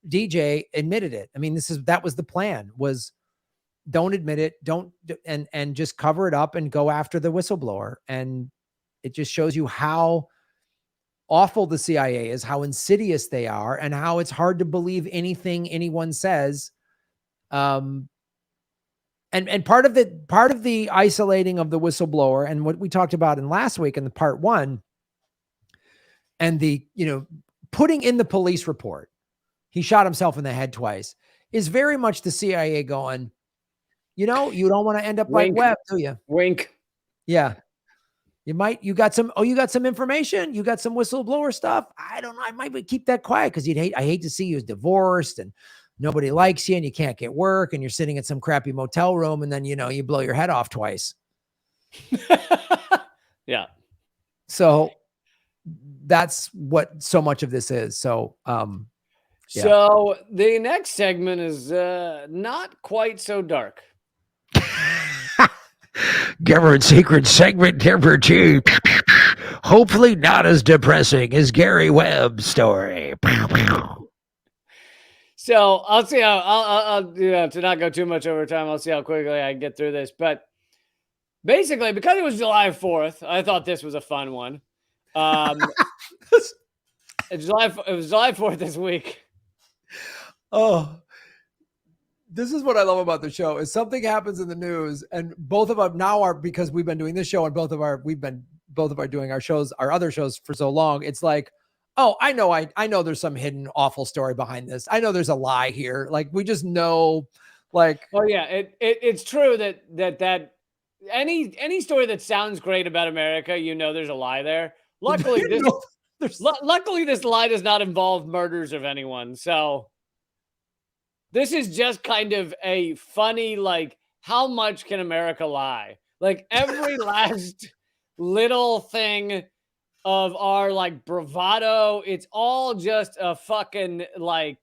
DJ, admitted it. I mean, that was the plan, was don't admit it, and just cover it up and go after the whistleblower. And it just shows you how awful the CIA is, how insidious they are, and how it's hard to believe anything anyone says. And part of the isolating of the whistleblower, and what we talked about in last week in the part 1, and the, you know, putting in the police report, he shot himself in the head twice, is very much the CIA going, you know, you don't want to end up like Webb, do you? Wink. Yeah. You got some information. You got some whistleblower stuff. I don't know. I might keep that quiet because I hate to see you divorced and nobody likes you and you can't get work and you're sitting in some crappy motel room and then, you know, you blow your head off twice. Yeah. So that's what so much of this is. So, yeah. So the next segment is not quite so dark. Government secret segment number 2. Hopefully not as depressing as Gary Webb's story. So I'll see how I'll to not go too much over time. I'll see how quickly I can get through this. But basically, because it was July 4th, I thought this was a fun one. It was July 4th this week. Oh, this is what I love about the show is something happens in the news and both of us now are, because we've been doing this show and both of our doing our shows, our other shows for so long. It's like, oh, I know there's some hidden awful story behind this. I know there's a lie here. Like we just know, like, oh yeah, it's true that any story that sounds great about America, there's a lie there. Luckily, luckily this lie does not involve murders of anyone. So this is just kind of a funny, like, how much can America lie? Like every last little thing of our like bravado, it's all just a fucking like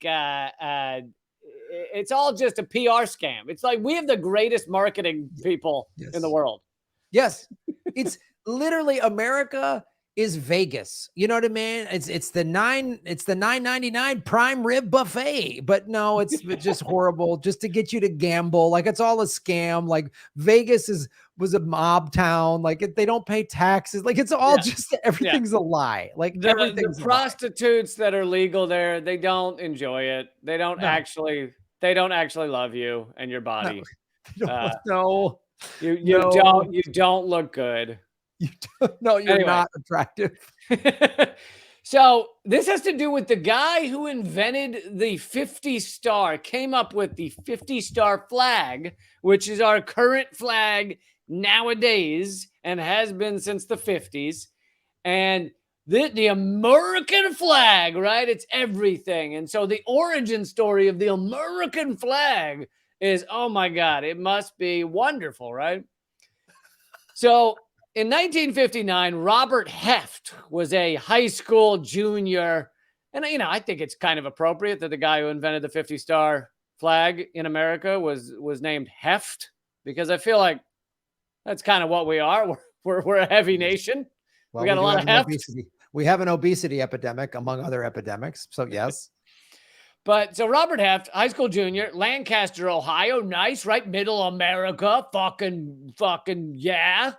it's all just a PR scam. It's like we have the greatest marketing people in the world. Yes. It's literally America is Vegas. You know what I mean? It's the $9.99 prime rib buffet, but no, it's just horrible just to get you to gamble. Like it's all a scam. Like Vegas was a mob town. Like they don't pay taxes. Like it's all just everything's a lie. Like the prostitutes that are legal there, they don't enjoy it. They don't actually love you and your body. No. You don't look good. You're not attractive. So this has to do with the guy who invented the 50 star, came up with the 50 star flag, which is our current flag nowadays and has been since the 50s. And the American flag, right? It's everything. And so the origin story of the American flag is, oh my God, it must be wonderful, right? So in 1959, Robert Heft was a high school junior. And, I think it's kind of appropriate that the guy who invented the 50 star flag in America was named Heft, because I feel like that's kind of what we are. We're a heavy nation. Well, we got a lot of heft. Obesity. We have an obesity epidemic among other epidemics. So yes. But so Robert Heft, high school junior, Lancaster, Ohio. Nice, right? Middle America. Fucking yeah.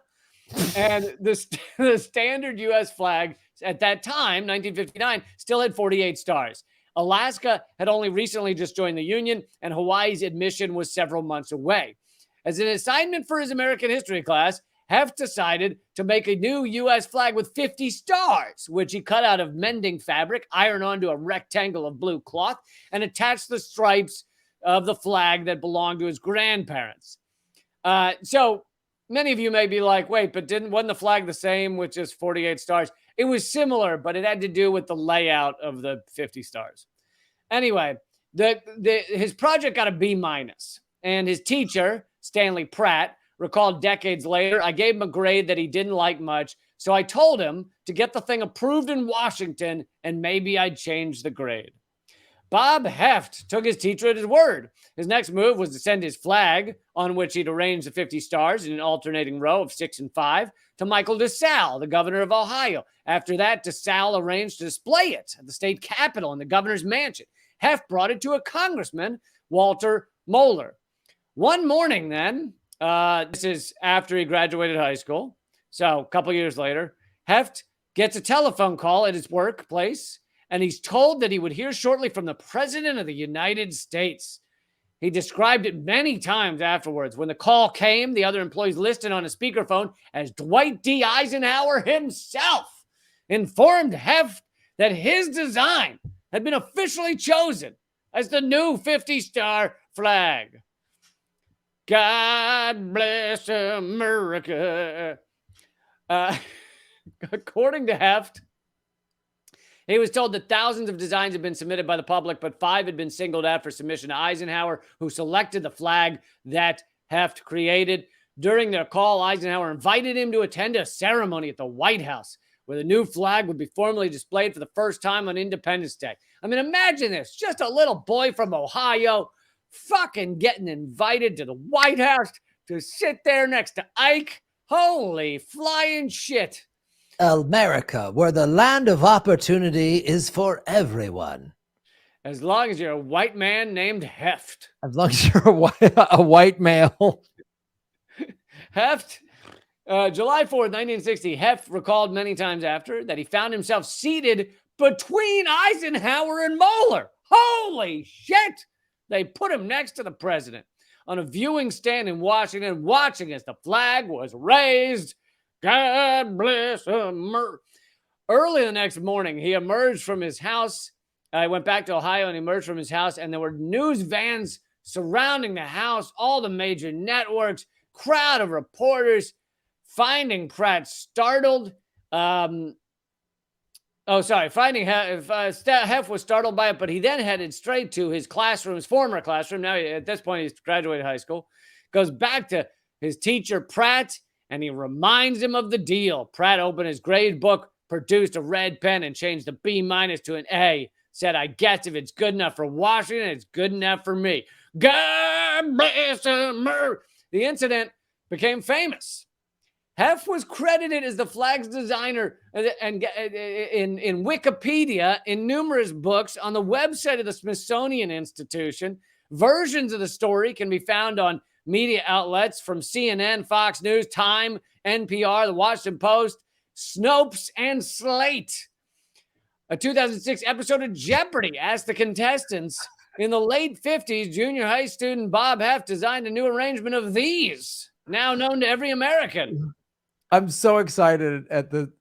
And the standard U.S. flag at that time, 1959, still had 48 stars. Alaska had only recently just joined the Union, and Hawaii's admission was several months away. As an assignment for his American history class, Heft decided to make a new U.S. flag with 50 stars, which he cut out of mending fabric, ironed onto a rectangle of blue cloth, and attached the stripes of the flag that belonged to his grandparents. So many of you may be like, wait, but wasn't the flag the same with just 48 stars? It was similar, but it had to do with the layout of the 50 stars. Anyway, his project got a B-, and his teacher, Stanley Pratt, recalled decades later, I gave him a grade that he didn't like much, so I told him to get the thing approved in Washington, and maybe I'd change the grade. Bob Heft took his teacher at his word. His next move was to send his flag, on which he'd arranged the 50 stars in an alternating row of 6 and 5, to Michael DeSalle, the governor of Ohio. After that, DeSalle arranged to display it at the state capitol in the governor's mansion. Heft brought it to a congressman, Walter Moeller. One morning then, this is after he graduated high school, so a couple years later, Heft gets a telephone call at his workplace, and he's told that he would hear shortly from the President of the United States. He described it many times afterwards. When the call came, the other employees listed on a speakerphone as Dwight D. Eisenhower himself informed Heft that his design had been officially chosen as the new 50-star flag. God bless America. According to Heft, he was told that thousands of designs had been submitted by the public, but 5 had been singled out for submission to Eisenhower, who selected the flag that Heft created. During their call, Eisenhower invited him to attend a ceremony at the White House, where the new flag would be formally displayed for the first time on Independence Day. I mean, imagine this. Just a little boy from Ohio fucking getting invited to the White House to sit there next to Ike. Holy flying shit. America, where the land of opportunity is for everyone. As long as you're a white man named Heft. As long as you're a white male. Heft, July 4th, 1960, Heft recalled many times after that he found himself seated between Eisenhower and Mueller. Holy shit! They put him next to the president on a viewing stand in Washington, watching as the flag was raised. God bless America. Early the next morning, he emerged from his house. He went back to Ohio and emerged from his house, and there were news vans surrounding the house, all the major networks, crowd of reporters, finding Pratt startled. Finding Hef was startled by it, but he then headed straight to his classroom, his former classroom. Now, at this point, he's graduated high school. Goes back to his teacher, Pratt, and he reminds him of the deal. Pratt opened his grade book, produced a red pen, and changed the B- to an A. Said, I guess if it's good enough for Washington, it's good enough for me. God bless America. The incident became famous. Hef was credited as the flag's designer and in Wikipedia, in numerous books, on the website of the Smithsonian Institution. Versions of the story can be found on media outlets from CNN, Fox News, Time, NPR, The Washington Post, Snopes, and Slate. A 2006 episode of Jeopardy asked the contestants, in the late 50s, junior high student Bob Heft designed a new arrangement of these, now known to every American. I'm so excited at the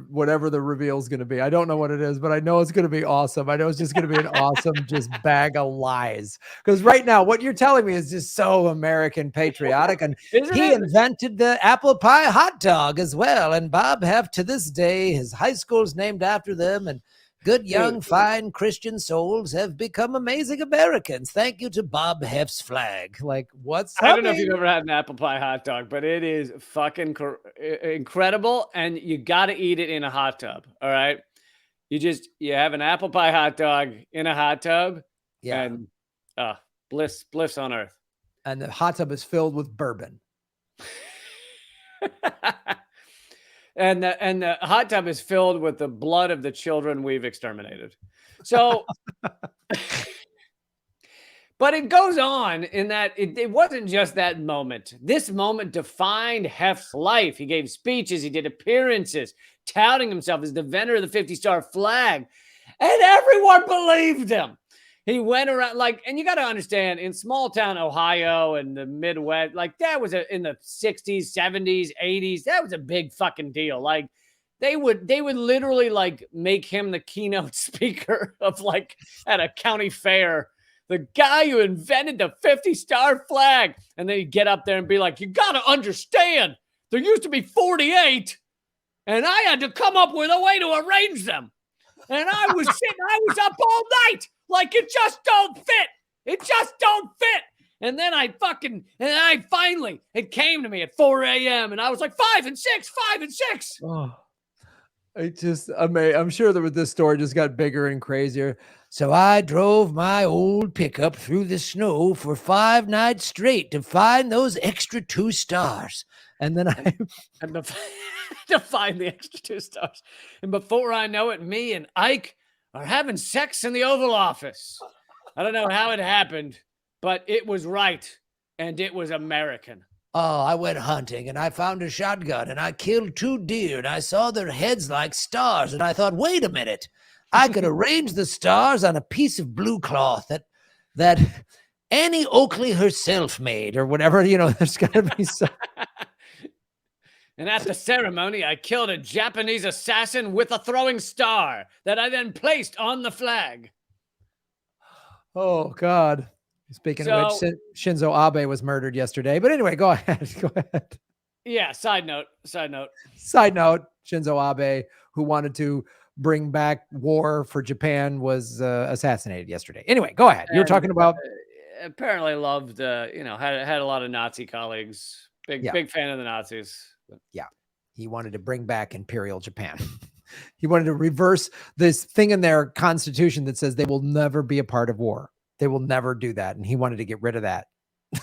whatever the reveal is going to be. I don't know what it is, but I know it's going to be awesome. I know it's just going to be an awesome just bag of lies. Because right now, what you're telling me is just so American patriotic. And he invented the apple pie hot dog as well. And Bob Heft, to this day, his high school's named after them. And good, young, fine Christian souls have become amazing Americans. Thank you to Bob Heft's flag. Like, I don't know if you've ever had an apple pie hot dog, but it is fucking incredible. And you got to eat it in a hot tub. All right. You have an apple pie hot dog in a hot tub. Yeah. And bliss on earth. And the hot tub is filled with bourbon. And the hot tub is filled with the blood of the children we've exterminated. So, but it goes on in that it wasn't just that moment. This moment defined Heft's life. He gave speeches, he did appearances, touting himself as the inventor of the 50-star flag. And everyone believed him. He went around and you got to understand, in small town Ohio and the Midwest, that was in the 60s, 70s, 80s, that was a big fucking deal. Like they would literally make him the keynote speaker of at a county fair, the guy who invented the 50-star flag. And then he'd get up there and be like, you got to understand, there used to be 48 and I had to come up with a way to arrange them. And I was up all night. It just don't fit. It just don't fit. And then finally, it came to me at 4 a.m. and I was like, 5 and 6. Oh, I'm sure that this story just got bigger and crazier. So I drove my old pickup through the snow for 5 nights straight to find those extra 2 stars. And then to find the extra 2 stars. And before I know it, me and Ike are having sex in the Oval Office. I don't know how it happened, but it was right. And it was American. Oh, I went hunting and I found a shotgun and I killed 2 deer and I saw their heads like stars. And I thought, wait a minute, I could arrange the stars on a piece of blue cloth that Annie Oakley herself made or whatever, there's got to be some. And at the ceremony, I killed a Japanese assassin with a throwing star that I then placed on the flag. Oh, God. Speaking of which, Shinzo Abe was murdered yesterday. But anyway, go ahead. Yeah, side note. Shinzo Abe, who wanted to bring back war for Japan, was assassinated yesterday. Anyway, go ahead. You were talking about... apparently loved, had a lot of Nazi colleagues. Big fan of the Nazis. Yeah. He wanted to bring back Imperial Japan. He wanted to reverse this thing in their constitution that says they will never be a part of war. They will never do that. And he wanted to get rid of that.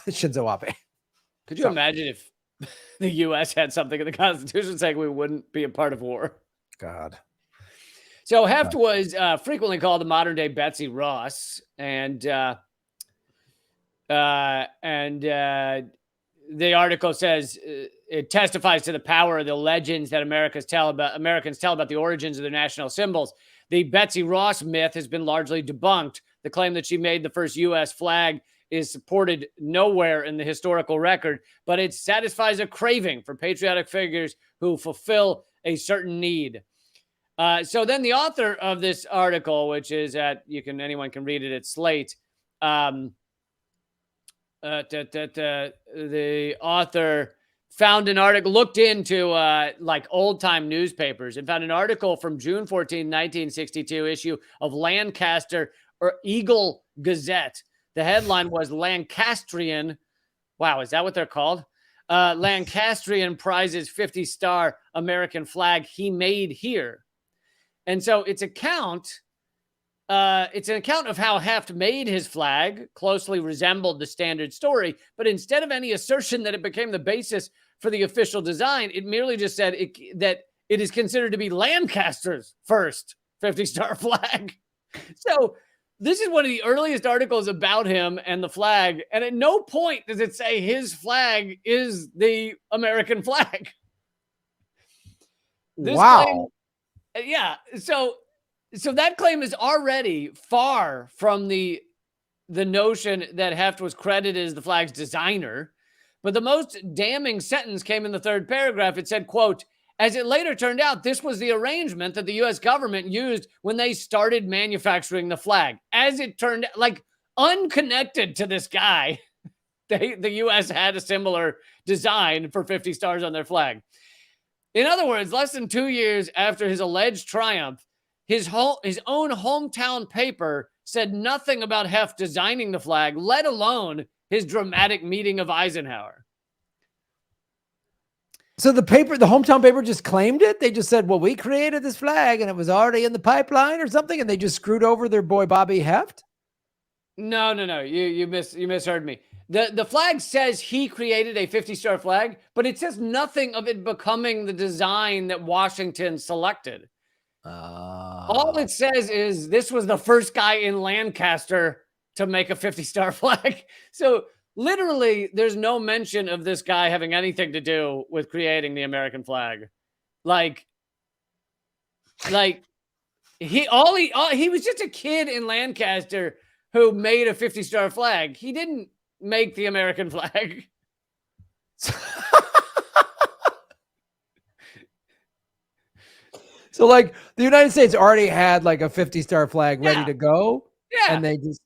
Shinzo Abe. Could you imagine if the U.S. had something in the Constitution saying we wouldn't be a part of war? God. So Heft was frequently called the modern day Betsy Ross, and the article says it testifies to the power of the legends that Americans tell about the origins of their national symbols. The Betsy Ross myth has been largely debunked. The claim that she made the first U.S. flag is supported nowhere in the historical record, but it satisfies a craving for patriotic figures who fulfill a certain need. So then the author of this article, which is anyone can read it at Slate. The author found an article, looked into like old time newspapers, and found an article from June 14, 1962 issue of Lancaster or Eagle Gazette. The headline was Lancastrian. Wow, is that what they're called? Lancastrian prizes 50-star American flag he made here. And so it's an account of how Heft made his flag, closely resembled the standard story, but instead of any assertion that it became the basis for the official design, it merely just said that it is considered to be Lancaster's first 50-star flag. So this is one of the earliest articles about him and the flag, and at no point does it say his flag is the American flag. Wow. Yeah, so that claim is already far from the notion that Heft was credited as the flag's designer. But the most damning sentence came in the third paragraph. It said, quote, "As it later turned out, this was the arrangement that the U.S. government used when they started manufacturing the flag." As it turned out, like unconnected to this guy, the U.S. had a similar design for 50 stars on their flag. In other words, less than 2 years after his alleged triumph, his own hometown paper said nothing about Heft designing the flag, let alone his dramatic meeting of Eisenhower. So the hometown paper just claimed it? They just said, well, we created this flag and it was already in the pipeline or something, and they just screwed over their boy Bobby Heft? No. You misheard me. The flag says he created a 50-star flag, but it says nothing of it becoming the design that Washington selected. All it says is this was the first guy in Lancaster to make a 50-star flag. So literally, there's no mention of this guy having anything to do with creating the American flag. Like he was just a kid in Lancaster who made a 50-star flag. He didn't make the American flag. So like the United States already had like a 50-star flag ready to go. Yeah. And they just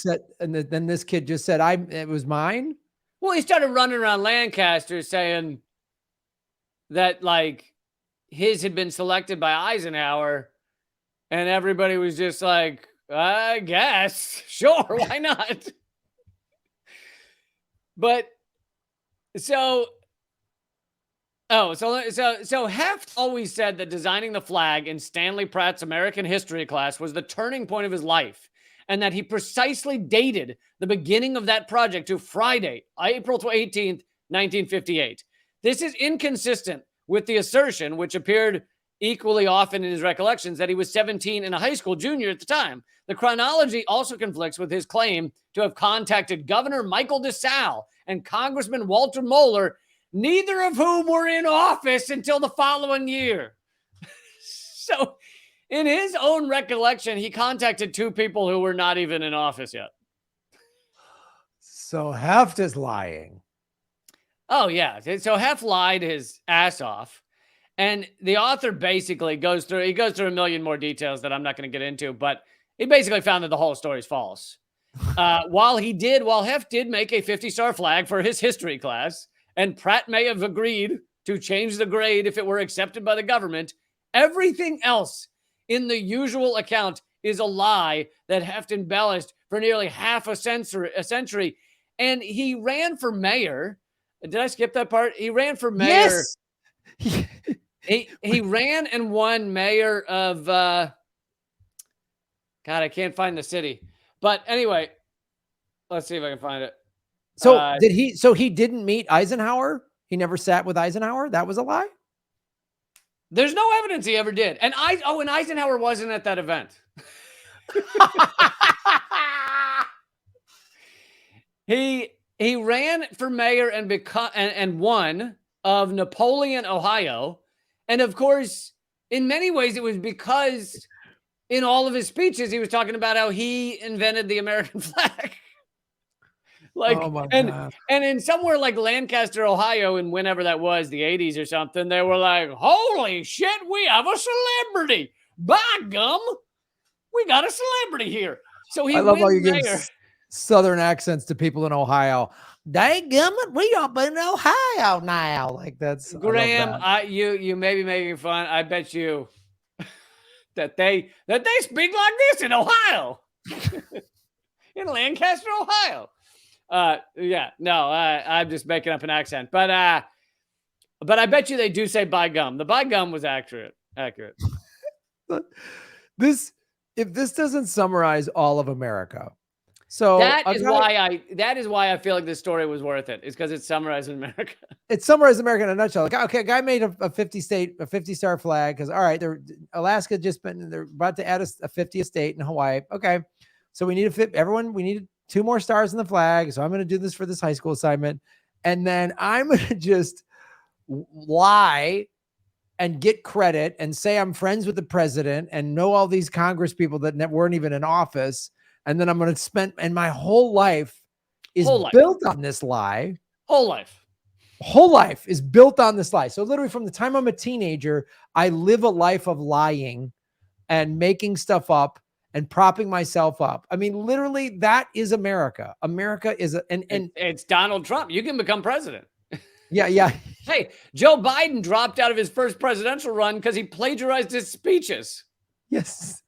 said, and then this kid just said, it was mine. Well, he started running around Lancaster saying that like his had been selected by Eisenhower, and everybody was just like, I guess, sure, why not? But so Heft always said that designing the flag in Stanley Pratt's American history class was the turning point of his life, and that he precisely dated the beginning of that project to Friday, April 18th, 1958. This is inconsistent with the assertion, which appeared equally often in his recollections, that he was 17 and a high school junior at the time. The chronology also conflicts with his claim to have contacted Governor Michael DeSalle and Congressman Walter Moeller, neither of whom were in office until the following year. So in his own recollection, he contacted two people who were not even in office yet. So Heft is lying. Oh, yeah. So Heft lied his ass off. And the author basically goes through a million more details that I'm not going to get into, but he basically found that the whole story is false. While Heft did make a 50-star flag for his history class, and Pratt may have agreed to change the grade if it were accepted by the government, everything else in the usual account is a lie that Heft embellished for nearly half a century. And he ran for mayor. Did I skip that part? He ran for mayor. Yes. He ran and won mayor of God, I can't find the city. But anyway, let's see if I can find it. So did he? So he didn't meet Eisenhower. He never sat with Eisenhower. That was a lie. There's no evidence he ever did. And and Eisenhower wasn't at that event. He ran for mayor and won of Napoleon, Ohio. And of course, in many ways, it was because in all of his speeches, he was talking about how he invented the American flag. Like, oh my God. And in somewhere like Lancaster, Ohio, and whenever that was, the 80s or something, they were like, holy shit, we have a celebrity. By gum, we got a celebrity here. So he I love how you wins give mayor. Southern accents to people in Ohio. Dadgummit, we up in Ohio now. Like that's Graham, you may be making fun. I bet you that they speak like this in Ohio. In Lancaster, Ohio. Yeah, no, I'm just making up an accent. But I bet you they do say by gum. The by gum was accurate. If this doesn't summarize all of America. So that is why I feel like this story was worth it. Is because it summarized America. It summarized America in a nutshell. Like, okay, a guy made a 50-star flag because all right, Alaska they're about to add a 50th state in Hawaii. Okay, so we need we need 2 more stars in the flag. So I'm going to do this for this high school assignment, and then I'm going to just lie and get credit and say I'm friends with the president and know all these Congress people that weren't even in office. And then I'm going to spend, and my whole life is built on this lie. Whole life is built on this lie. So literally from the time I'm a teenager, I live a life of lying and making stuff up and propping myself up. I mean, literally that is America. America is, and it's Donald Trump. You can become president. Yeah. Hey, Joe Biden dropped out of his first presidential run because he plagiarized his speeches. Yes.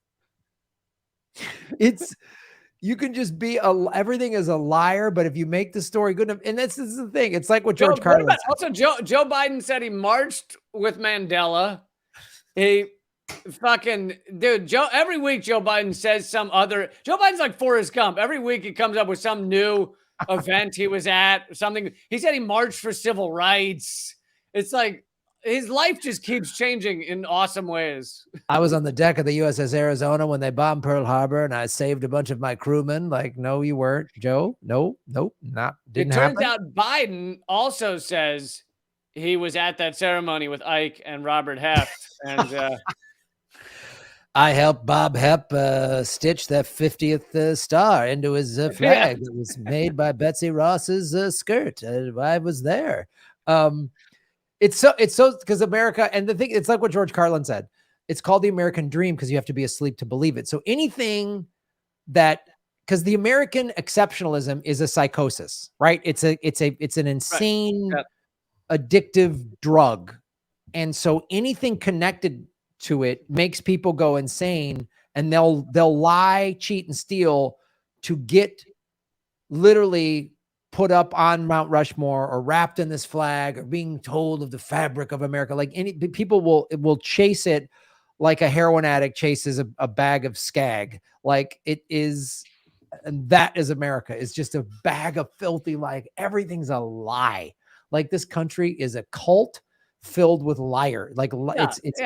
You can just be everything is a liar, but if you make the story good enough, and this is the thing, it's like what George Carlin said. Also, Joe Biden said he marched with Mandela. He fucking dude, every week Joe Biden says Joe Biden's like Forrest Gump. Every week he comes up with some new event he was at, something. He said he marched for civil rights. It's like his life just keeps changing in awesome ways. I was on the deck of the USS Arizona when they bombed Pearl Harbor, and I saved a bunch of my crewmen. Like, no, you weren't, Joe. Nope, didn't happen. It turns out Biden also says he was at that ceremony with Ike and Robert Heft, and I helped Bob Hep stitch that 50th star into his flag that was made by Betsy Ross's skirt. I was there. It's so because America, and the thing, it's like what George Carlin said. It's called the American dream because you have to be asleep to believe it. So anything because the American exceptionalism is a psychosis, right? It's an insane, addictive drug. And so anything connected to it makes people go insane, and they'll lie, cheat, and steal to get literally put up on Mount Rushmore or wrapped in this flag or being told of the fabric of America. Like people will chase it like a heroin addict chases a bag of skag. Like it is, and that is America. It's just a bag of filthy, like everything's a lie. Like this country is a cult filled with liars. Like it's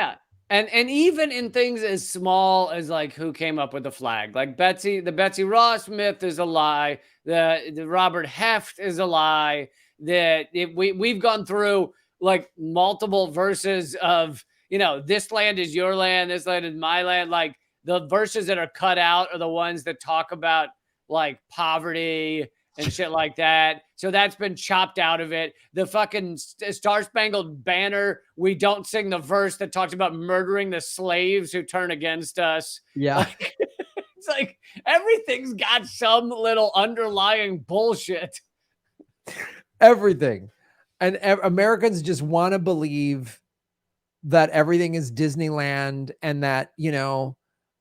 And even in things as small as like who came up with the flag, like the Betsy Ross myth is a lie. The Robert Heft is a lie. We've gone through like multiple verses of, this land is your land, this land is my land. Like the verses that are cut out are the ones that talk about like poverty and shit like that. So that's been chopped out of it. The fucking Star Spangled Banner, we don't sing the verse that talks about murdering the slaves who turn against us. Yeah. It's like everything's got some little underlying bullshit. Everything. And Americans just want to believe that everything is Disneyland and that,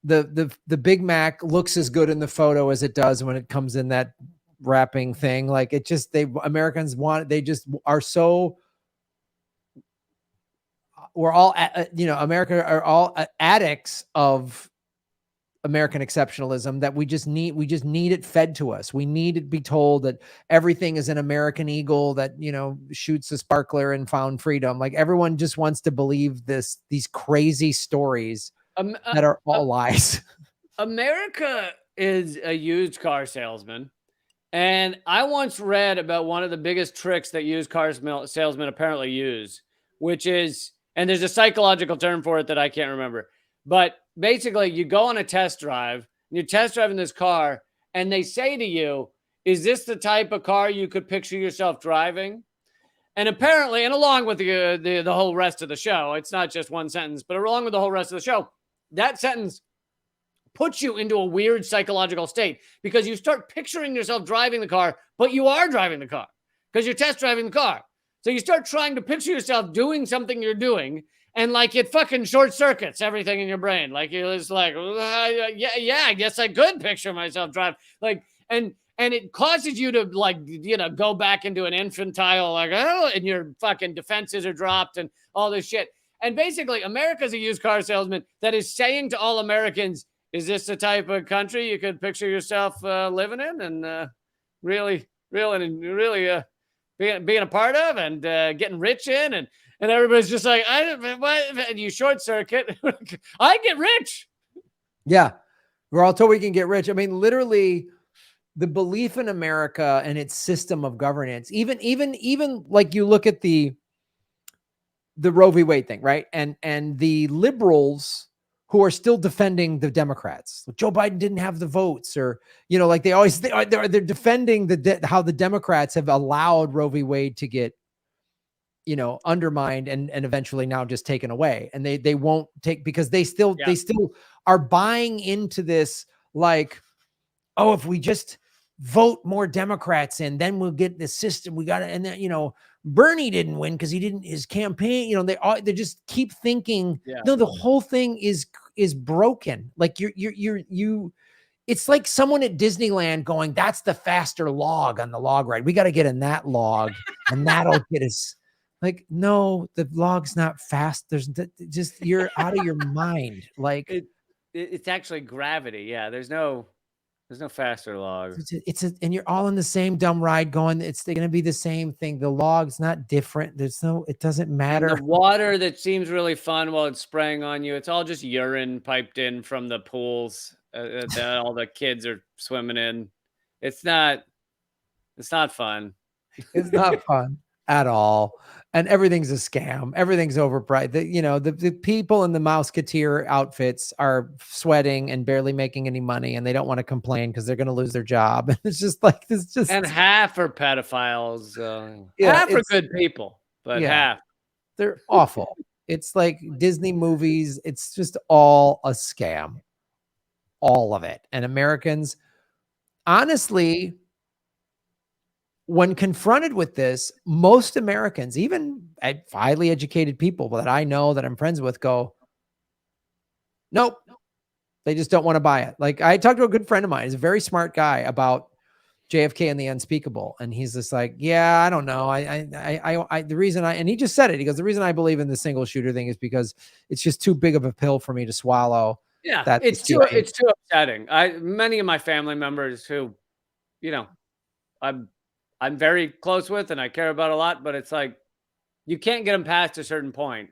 the Big Mac looks as good in the photo as it does when it comes in that wrapping thing. Like it just, Americans they just are so, we're all, America are all addicts of American exceptionalism that we just need it fed to us. We need to be told that everything is an American eagle that, shoots a sparkler and found freedom. Like everyone just wants to believe these crazy stories that are all lies. America is a used car salesman. And I once read about one of the biggest tricks that used car salesmen apparently use, which is, and there's a psychological term for it that I can't remember, but basically you go on a test drive and you're test driving this car and they say to you, is this the type of car you could picture yourself driving? And apparently, and along with the whole rest of the show, it's not just one sentence, but along with the whole rest of the show, that sentence puts you into a weird psychological state because you start picturing yourself driving the car, but you are driving the car because you're test driving the car. So you start trying to picture yourself doing something you're doing, and like it fucking short circuits everything in your brain. Like you're just like, yeah, I guess I could picture myself drive. Like, and it causes you to like, go back into an infantile, like, oh, and your fucking defenses are dropped and all this shit. And basically, America's a used car salesman that is saying to all Americans, is this the type of country you could picture yourself living in and really being a part of and getting rich in? And everybody's just like, and you short circuit. I get rich. Yeah. We're all told we can get rich. I mean, literally the belief in America and its system of governance, even like you look at the Roe v. Wade thing, right? And the liberals who are still defending the Democrats. Joe Biden didn't have the votes, or, like they're defending how the Democrats have allowed Roe v. Wade to get, undermined and eventually now just taken away. And they won't take, because they still are buying into this, like, oh, if we just vote more Democrats in, then we'll get the system. We got to, and then, Bernie didn't win because he didn't, his campaign, they just keep thinking, no, the whole thing is broken. Like it's like someone at Disneyland going, that's the faster log on the log ride. We got to get in that log and that'll get us. Like, no, the log's not fast. There's just, you're out of your mind. Like it's actually gravity. Yeah. There's no faster log. And you're all in the same dumb ride going, it's going to be the same thing. The log's not different. It doesn't matter. And the water that seems really fun while it's spraying on you, it's all just urine piped in from the pools that all the kids are swimming in. It's not fun. It's not fun at all. And everything's a scam. Everything's overpriced. The people in the Mouseketeer outfits are sweating and barely making any money, and they don't want to complain because they're going to lose their job. And it's just like this. And half are pedophiles. Half are good people, but half they're awful. It's like Disney movies. It's just all a scam, all of it. And Americans, honestly, when confronted with this, most Americans, even highly educated people that I know that I'm friends with, go, nope. They just don't want to buy it. Like, I talked to a good friend of mine. He's a very smart guy about JFK and the unspeakable. And he's just like, yeah, I don't know. The reason and he just said it, he goes, the reason I believe in the single shooter thing is because it's just too big of a pill for me to swallow. Yeah. It's too upsetting. Many of my family members who, I'm very close with and I care about a lot, but it's like, you can't get them past a certain point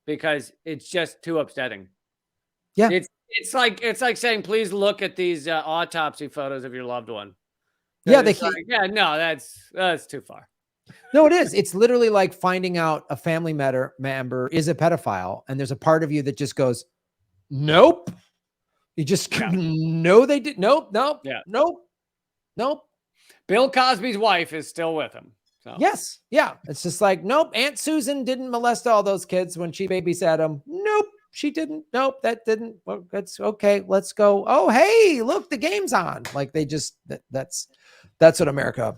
because it's just too upsetting. Yeah. It's like saying, please look at these autopsy photos of your loved one. Yeah. No, that's too far. No, it is. It's literally like finding out a family member is a pedophile. And there's a part of you that just goes, nope. You just, no, they did. Nope. Yeah. Nope. Bill Cosby's wife is still with him. So. Yes. Yeah. It's just like, nope. Aunt Susan didn't molest all those kids when she babysat them. Nope. She didn't. Nope. That didn't. Well, that's okay. Let's go. Oh, hey, look, the game's on. Like they just, that's what America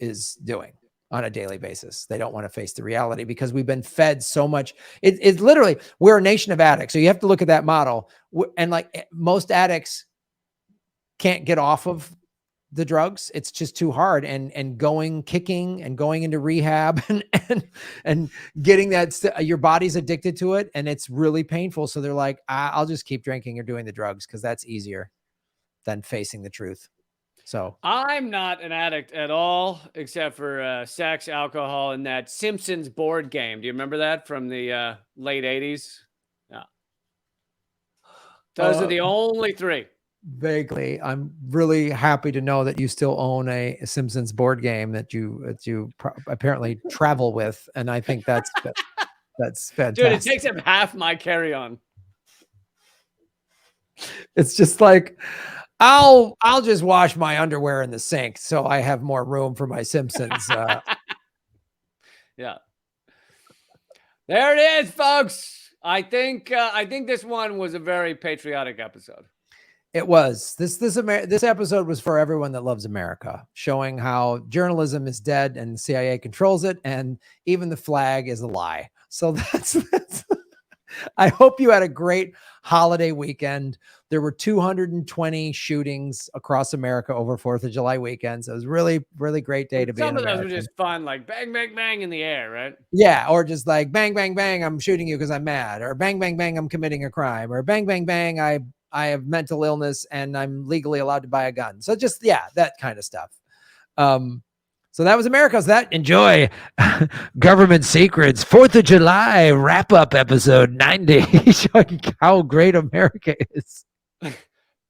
is doing on a daily basis. They don't want to face the reality because we've been fed so much. It's literally, we're a nation of addicts. So you have to look at that model. And like most addicts can't get off of the drugs. It's just too hard, and kicking and going into rehab and getting that your body's addicted to it, and it's really painful. So they're like, I'll just keep drinking or doing the drugs because that's easier than facing the truth. So I'm not an addict at all, except for sex, alcohol, and that Simpsons board game. Do you remember that from the late 80s? Yeah. Those are the only three. Vaguely. I'm really happy to know that you still own a Simpsons board game that you apparently travel with, and I think that's fantastic. Dude, it takes up half my carry-on. It's just like, I'll just wash my underwear in the sink so I have more room for my Simpsons. Yeah. There it is, folks. I think this one was a very patriotic episode. It was. This episode was for everyone that loves America, showing how journalism is dead and the CIA controls it, and even the flag is a lie. So that's I hope you had a great holiday weekend. There were 220 shootings across America over 4th of July weekends. It was really, really great day to be an Some of those American. were just fun, like bang, bang, bang in the air, right? Yeah, or just like bang, bang, bang, I'm shooting you because I'm mad, or bang, bang, bang, I'm committing a crime, or bang, bang, bang, I have mental illness and I'm legally allowed to buy a gun. So just, yeah, that kind of stuff. So that was America's enjoy Government Secrets 4th of July wrap-up episode 90, showing how great America is.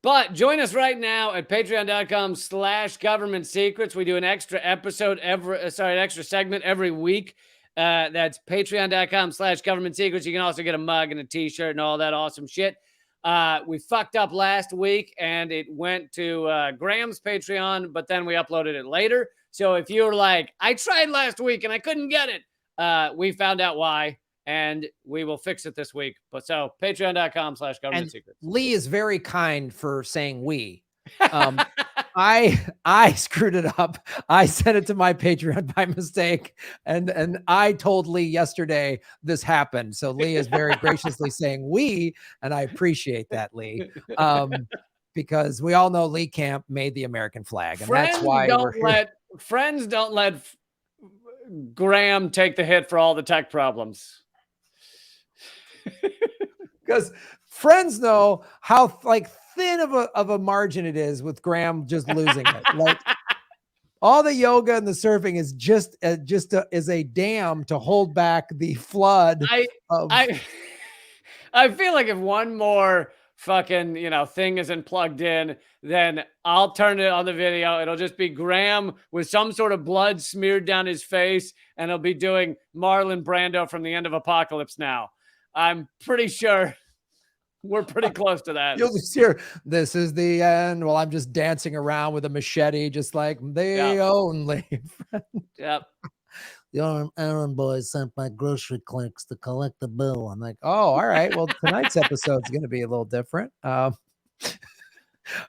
But join us right now at patreon.com/government secrets. We do an extra episode an extra segment every week. That's patreon.com/government secrets. You can also get a mug and a t-shirt and all that awesome shit. We fucked up last week and it went to Graham's Patreon, but then we uploaded it later. So if you're like, I tried last week and I couldn't get it, we found out why, and we will fix it this week. But so patreon.com/government secrets. Lee is very kind for saying we. I screwed it up. I sent it to my Patreon by mistake, and I told Lee yesterday this happened. So Lee is very graciously saying we, and I appreciate that, Lee. Because we all know Lee Camp made the American flag, and that's why friends don't let Graham take the hit for all the tech problems. Because friends know how thin of a margin it is with Graham just losing it. Like all the yoga and the surfing is just is a dam to hold back the flood. I feel like if one more fucking thing isn't plugged in, then I'll turn it on the video. It'll just be Graham with some sort of blood smeared down his face, and he'll be doing Marlon Brando from the end of Apocalypse Now. I'm pretty sure we're pretty close to that. You'll just hear, this is the end, while I'm just dancing around with a machete, just like the only friend. Yep. The errand boys sent my grocery clerks to collect the bill. I'm like, oh, all right. Well, tonight's episode is going to be a little different.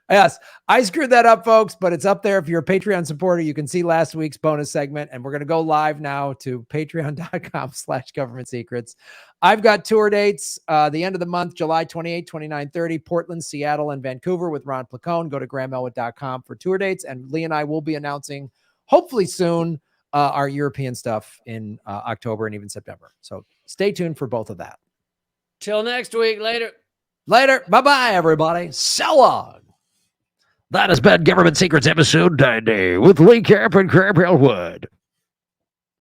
Yes, I screwed that up, folks, but it's up there. If you're a Patreon supporter, you can see last week's bonus segment, and we're going to go live now to patreon.com/government secrets. I've got tour dates, the end of the month, July 28, 29, 30, Portland, Seattle, and Vancouver with Ron Placone. Go to grahamelwood.com for tour dates, and Lee and I will be announcing, hopefully soon, our European stuff in October and even September. So stay tuned for both of that. Till next week. Later. Bye-bye, everybody. So long. That has been Government Secrets episode 90 with Lee Camp and Graham Elwood.